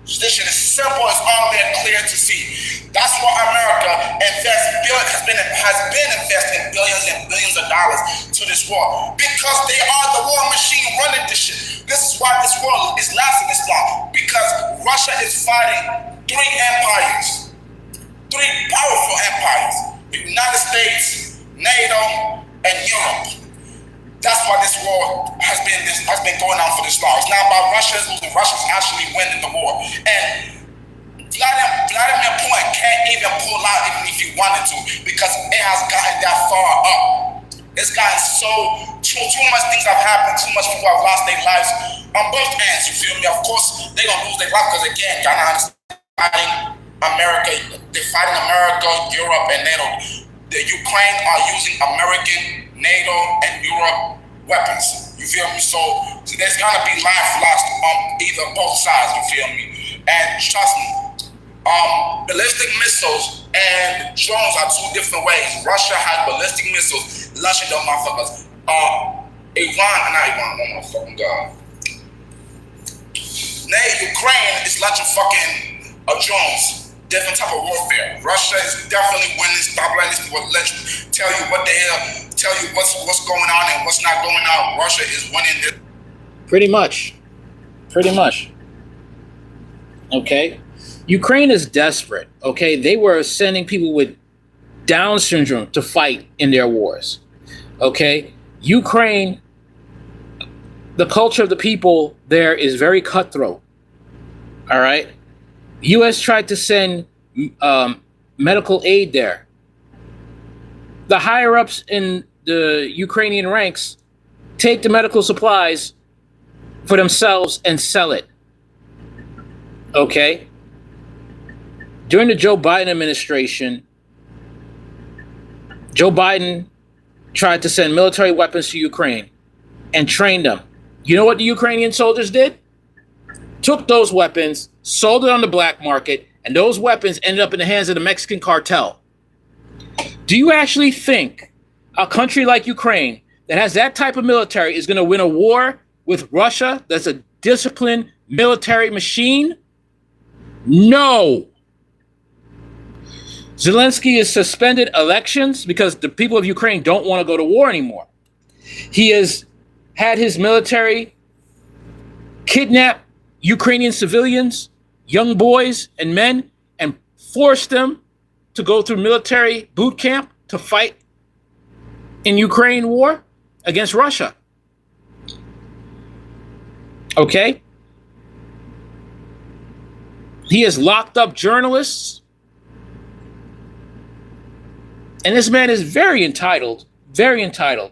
This shit is simple, it's all there clear to see. That's why America has been investing billions and billions of dollars to this war. Because they are the war machine running this shit. This is why this war is lasting this long. Because Russia is fighting three empires. Three powerful empires. The United States, NATO, and Europe. That's why this war has been going on for this long. It's not about Russia losing. Russia's actually winning the war. And Vladimir Putin can't even pull out even if he wanted to, because it has gotten that far up. It's gotten too much things have happened. Too much people have lost their lives on both ends. You feel me? Of course, they're gonna lose their life because again, y'all not understanding America. They're fighting America, Europe, and NATO. The Ukraine are using American, NATO, and Europe weapons. You feel me? So there's gonna be life lost on both sides. You feel me? And trust me, ballistic missiles and drones are two different ways. Russia has ballistic missiles launching them motherfuckers. Ukraine is launching fucking drones. Different type of warfare. Russia is definitely winning. Stop letting these people tell you what the hell, tell you what's going on and what's not going on. Russia is winning this.
Pretty much. Okay. Ukraine is desperate. Okay. They were sending people with Down syndrome to fight in their wars. Okay. Ukraine, the culture of the people there is very cutthroat. All right. U.S. tried to send medical aid there. The higher-ups in the Ukrainian ranks take the medical supplies for themselves and sell it. Okay? During the Joe Biden administration, Joe Biden tried to send military weapons to Ukraine and train them. You know what the Ukrainian soldiers did? Took those weapons, sold it on the black market, and those weapons ended up in the hands of the Mexican cartel. Do you actually think a country like Ukraine that has that type of military is going to win a war with Russia that's a disciplined military machine? No. Zelensky has suspended elections because the people of Ukraine don't want to go to war anymore. He has had his military kidnap Ukrainian civilians, young boys and men, and force them to go through military boot camp to fight in Ukraine war against Russia. Okay? He has locked up journalists. And this man is very entitled, very entitled.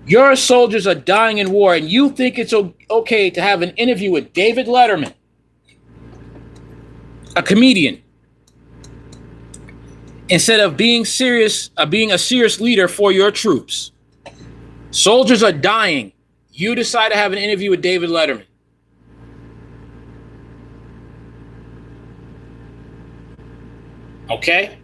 Your soldiers are dying in war, and you think it's okay to have an interview with David Letterman, a comedian, instead of being serious, being a serious leader for your troops. Soldiers are dying. You decide to have an interview with David Letterman. Okay?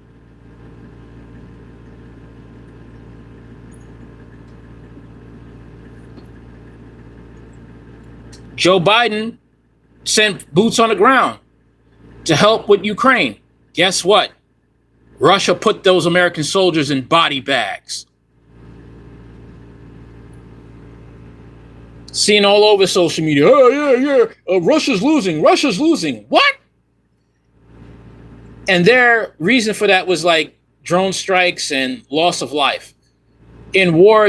Joe Biden sent boots on the ground to help with Ukraine. Guess what? Russia put those American soldiers in body bags. Seen all over social media. Oh, yeah. Russia's losing. Russia's losing. What? And their reason for that was like drone strikes and loss of life. In war,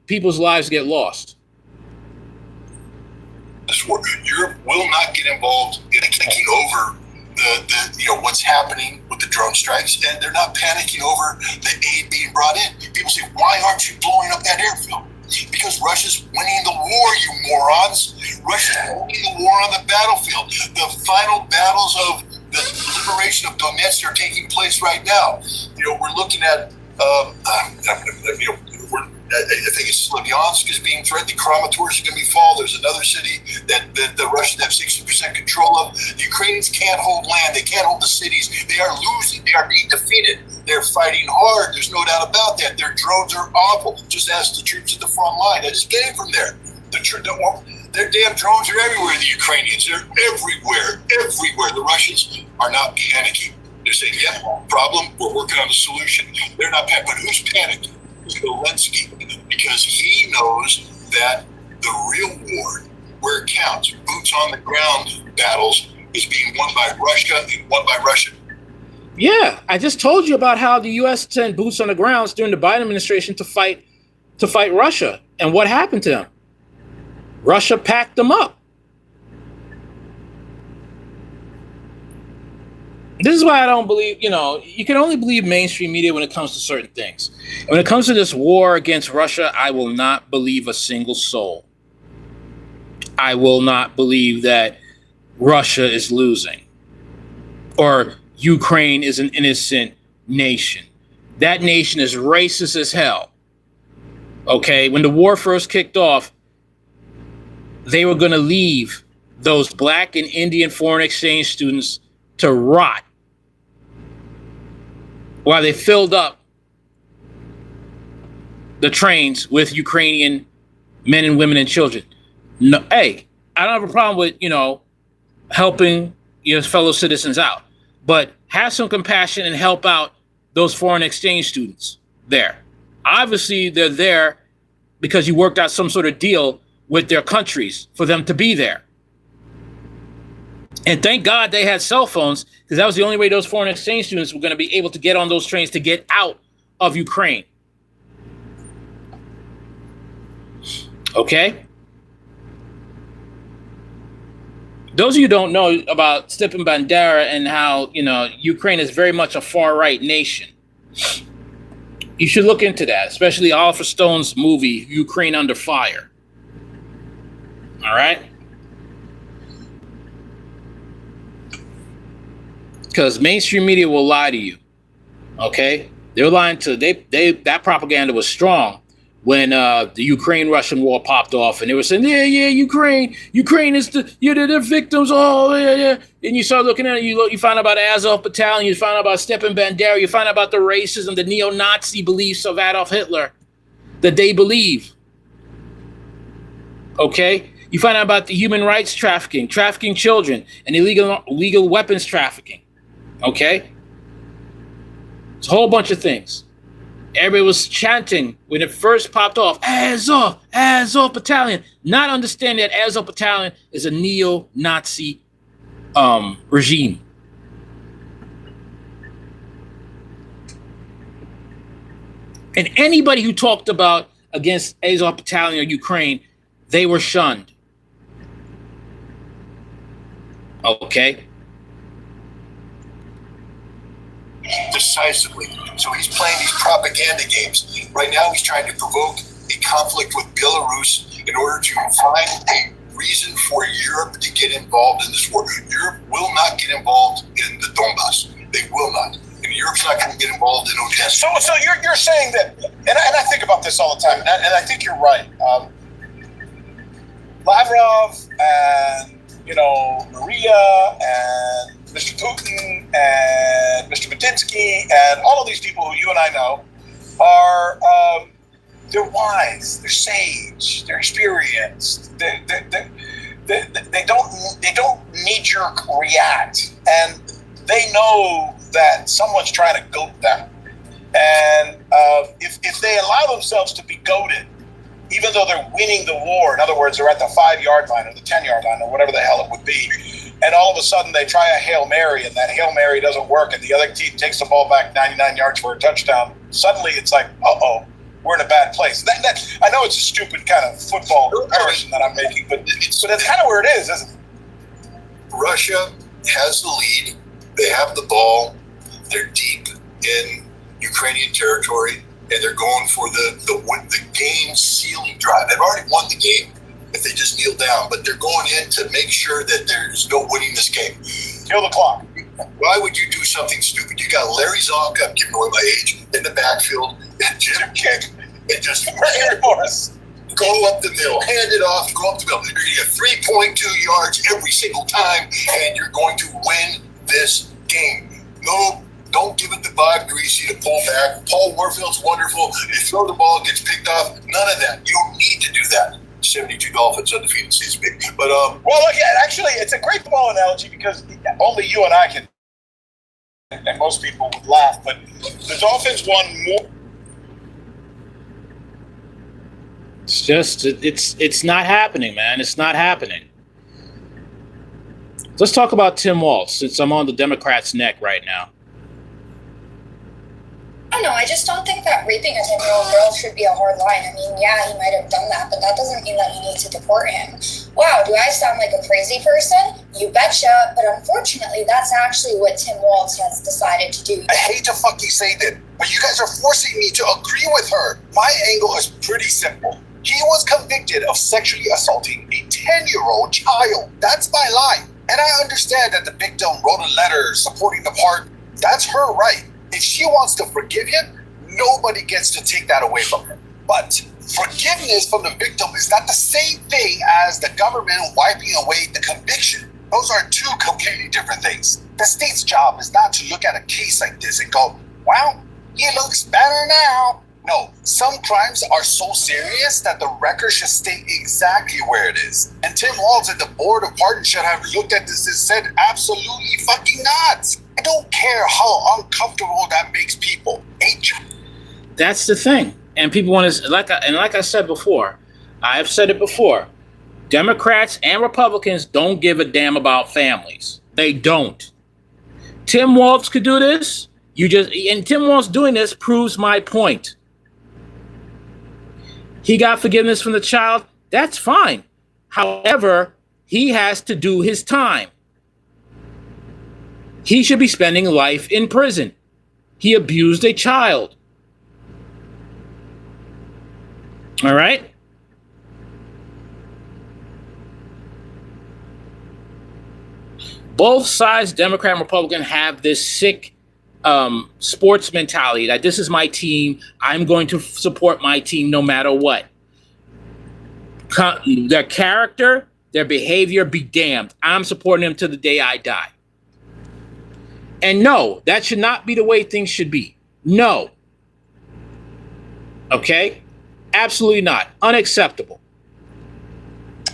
people's lives get lost.
Europe will not get involved in taking over the what's happening with the drone strikes, and they're not panicking over the aid being brought in. People say, why aren't you blowing up that airfield? Because Russia's winning the war, you morons. Russia's winning the war on the battlefield. The final battles of the liberation of Donetsk are taking place right now. We're looking at I think it's Slavyansk is being threatened. Kramatorsk is going to be fall. There's another city that the Russians have 60% control of. The Ukrainians can't hold land. They can't hold the cities. They are losing. They are being defeated. They're fighting hard. There's no doubt about that. Their drones are awful. Just ask the troops at the front line. I just came from there. Their damn drones are everywhere. The Ukrainians, they're everywhere. Everywhere. The Russians are not panicking. They're saying, yeah, problem. We're working on the solution. They're not panicking. But who's panicking? Zelensky, because he knows that the real war, where it counts, boots on the ground battles, is being won by Russia and won by Russia.
Yeah, I just told you about how the U.S. sent boots on the ground during the Biden administration to fight Russia, and what happened to them? Russia packed them up. This is why I don't believe, you can only believe mainstream media when it comes to certain things. And when it comes to this war against Russia, I will not believe a single soul. I will not believe that Russia is losing or Ukraine is an innocent nation. That nation is racist as hell. Okay, when the war first kicked off, they were going to leave those black and Indian foreign exchange students to rot while they filled up the trains with Ukrainian men and women and children. No, hey, I don't have a problem with, helping your fellow citizens out, but have some compassion and help out those foreign exchange students there. Obviously, they're there because you worked out some sort of deal with their countries for them to be there. And thank God they had cell phones, because that was the only way those foreign exchange students were going to be able to get on those trains to get out of Ukraine. Okay? Those of you who don't know about Stepan Bandera and how, Ukraine is very much a far-right nation. You should look into that, especially Oliver Stone's movie, Ukraine Under Fire. All right? Because mainstream media will lie to you. Okay? They're lying to that propaganda was strong when the Ukraine-Russian war popped off, and they were saying, yeah, Ukraine is they're victims. Oh, yeah. And you start looking at it, you find out about Azov Battalion, you find out about Stepan Bandera, you find out about the racism, the neo-Nazi beliefs of Adolf Hitler that they believe. Okay? You find out about the human rights trafficking children, and illegal weapons trafficking. Okay? It's a whole bunch of things. Everybody was chanting when it first popped off, Azov Battalion, not understanding that Azov Battalion is a neo-Nazi regime. And anybody who talked about against Azov Battalion or Ukraine, they were shunned. Okay?
Decisively. So he's playing these propaganda games. Right now he's trying to provoke a conflict with Belarus in order to find a reason for Europe to get involved in this war. Europe will not get involved in the Donbass. They will not. And Europe's not going to get involved in Odessa.
So you're saying that, and I think about this all the time, and I think you're right. Lavrov and Maria and Mr. Putin and Mr. Medinsky and all of these people who you and I know are they're wise, they're sage, they're experienced. They don't knee-jerk react, and they know that someone's trying to goat them. And if they allow themselves to be goaded, even though they're winning the war, in other words, they're at the 5-yard line or the 10-yard line or whatever the hell it would be, and all of a sudden they try a Hail Mary and that Hail Mary doesn't work and the other team takes the ball back 99 yards for a touchdown, suddenly it's like, uh-oh, we're in a bad place. I know it's a stupid kind of football comparison that I'm making, but it's kind of where it is, isn't it?
Russia has the lead. They have the ball. They're deep in Ukrainian territory, and they're going for the game sealing drive. They've already won the game if they just kneel down, but they're going in to make sure that there's no winning this game.
Kill the clock.
Why would you do something stupid? You got Larry Zonk, I'm giving away my age, in the backfield, and Jim Kick, and just go up the middle, hand it off, go up the middle. You're going to get 3.2 yards every single time, and you're going to win this game. No, don't give it to Bob Greasy to pull back. Paul Warfield's wonderful. You throw the ball, it gets picked off. None of that. You don't need to do that. 72 Dolphins undefeated season. But
well, look, actually, it's a great football analogy because only you and I can, and most people would laugh. But the Dolphins won more.
It's just it's not happening, man. It's not happening. Let's talk about Tim Walz, since I'm on the Democrats' neck right now.
I don't know, I just don't think that raping a 10-year-old girl should be a hard line. I mean, yeah, he might have done that, but that doesn't mean that you need to deport him. Wow, do I sound like a crazy person? You betcha, but unfortunately, that's actually what Tim Walz has decided to do.
I hate to fucking say that, but you guys are forcing me to agree with her. My angle is pretty simple. He was convicted of sexually assaulting a 10-year-old child. That's my line. And I understand that the victim wrote a letter supporting the part. That's her right. If she wants to forgive him, nobody gets to take that away from her. But forgiveness from the victim is not the same thing as the government wiping away the conviction. Those are two completely different things. The state's job is not to look at a case like this and go, well, he looks better now. No, some crimes are so serious that the record should stay exactly where it is. And Tim Walz and the Board of Pardons should have looked at this and said, absolutely fucking not. I don't care how uncomfortable that makes people.
That's the thing. And people want to, like I said before, I've said it before, Democrats and Republicans don't give a damn about families. They don't. Tim Walz could do this. And Tim Walz doing this proves my point. He got forgiveness from the child. That's fine. However, he has to do his time. He should be spending life in prison. He abused a child. All right? Both sides, Democrat and Republican, have this sick sports mentality that this is my team. I'm going to support my team no matter what. Their character, their behavior, be damned. I'm supporting them to the day I die. And no, that should not be the way things should be. No. Okay? Absolutely not. Unacceptable.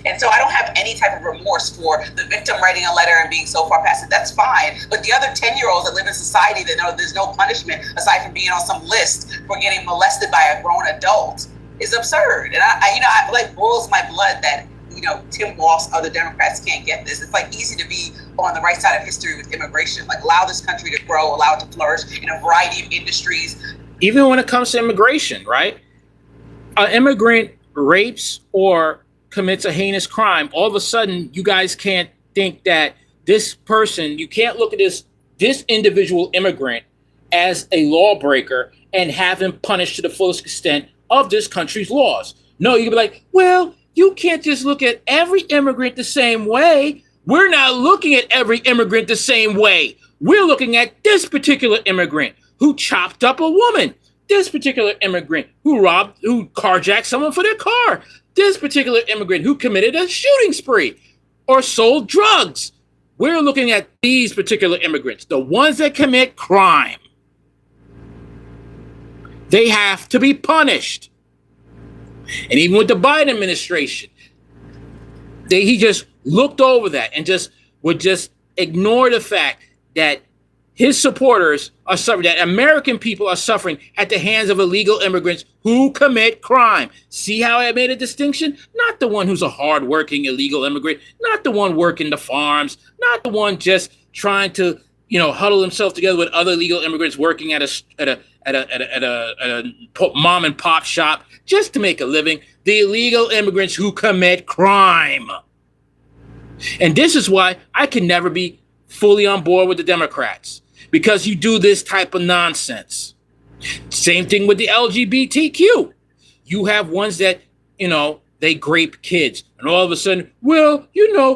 And so I don't have any type of remorse for the victim writing a letter and being so far past it. That's fine. But the other 10-year-olds that live in society that know there's no punishment aside from being on some list for getting molested by a grown adult is absurd. And I like boils my blood that, Tim Walz, other Democrats can't get this. It's like easy to be on the right side of history with immigration. Like allow this country to grow, allow it to flourish in a variety of industries.
Even when it comes to immigration, right? An immigrant rapes or commits a heinous crime, all of a sudden you guys can't think that this person, you can't look at this individual immigrant as a lawbreaker and have him punished to the fullest extent of this country's laws. No, you can be like, well, you can't just look at every immigrant the same way. We're not looking at every immigrant the same way. We're looking at this particular immigrant who chopped up a woman. This particular immigrant who carjacked someone for their car. This particular immigrant who committed a shooting spree or sold drugs. We're looking at these particular immigrants, the ones that commit crime. They have to be punished. And even with the Biden administration, he just looked over that and would ignore the fact that his supporters are suffering, that American people are suffering at the hands of illegal immigrants who commit crime. See how I made a distinction? Not the one who's a hardworking illegal immigrant, not the one working the farms, not the one just trying to, huddle himself together with other illegal immigrants working at a mom and pop shop just to make a living. The illegal immigrants who commit crime. And this is why I can never be fully on board with the Democrats. Because you do this type of nonsense. Same thing with the LGBTQ. You have ones that, they grape kids. And all of a sudden, well,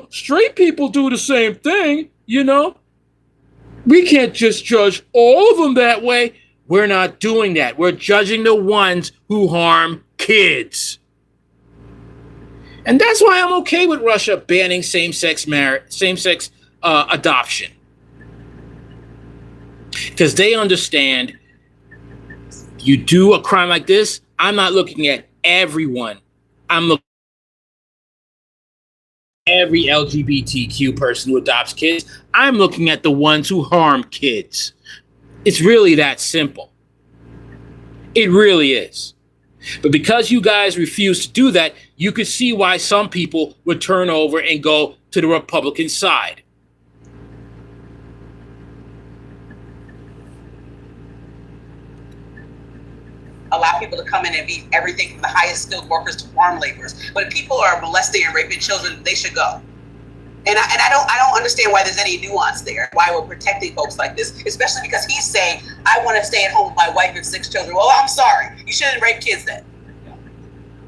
straight people do the same thing, We can't just judge all of them that way. We're not doing that. We're judging the ones who harm kids. And that's why I'm okay with Russia banning same-sex adoption. Because they understand you do a crime like this, I'm not looking at everyone. I'm looking at every LGBTQ person who adopts kids. I'm looking at the ones who harm kids. It's really that simple. It really is. But because you guys refuse to do that, you could see why some people would turn over and go to the Republican side.
Allow people to come in and be everything from the highest skilled workers to farm laborers. But if people are molesting and raping children, they should go. And I don't understand why there's any nuance there, why we're protecting folks like this, especially because he's saying, I want to stay at home with my wife and 6 children. Well, I'm sorry. You shouldn't rape kids then.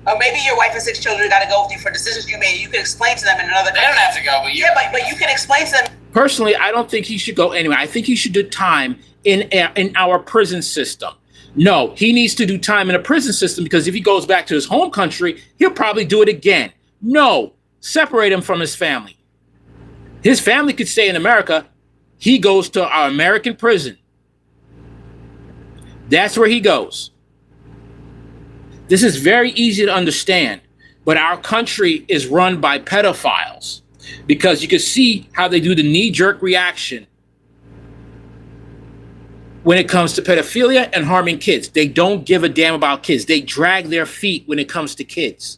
Or maybe your wife and 6 children got to go with you for decisions you made. You can explain to them in another country.
They don't have to go, but you.
Yeah, but you can explain to them.
Personally, I don't think he should go anywhere. I think he should do time in our prison system. No, he needs to do time in a prison system because if he goes back to his home country, he'll probably do it again. No, separate him from his family. His family could stay in America. He goes to our American prison. That's where he goes. This is very easy to understand, but our country is run by pedophiles because you can see how they do the knee-jerk reaction when it comes to pedophilia and harming kids. They don't give a damn about kids. They drag their feet when it comes to kids.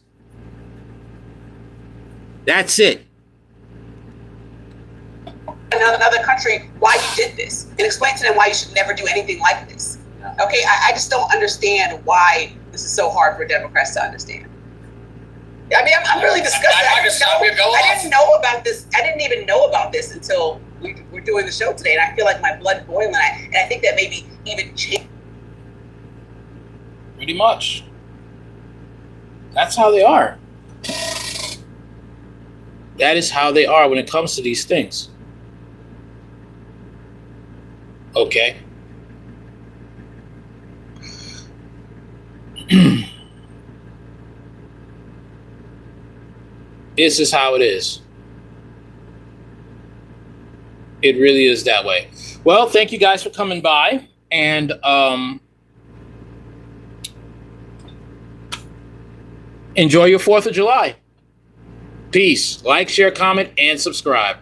That's it.
Another country why you did this and explain to them why you should never do anything like this. Okay, I just don't understand why this is so hard for Democrats to understand. I mean, I'm really disgusted. I didn't know about this. I didn't even know about this until we're doing the show today, and I feel like my blood boiling. And I think that maybe even changed.
Pretty much. That's how they are. That is how they are when it comes to these things. Okay? This is how it is. It really is that way. Well, thank you guys for coming by, and enjoy your 4th of July. Peace. Like, share, comment, and subscribe.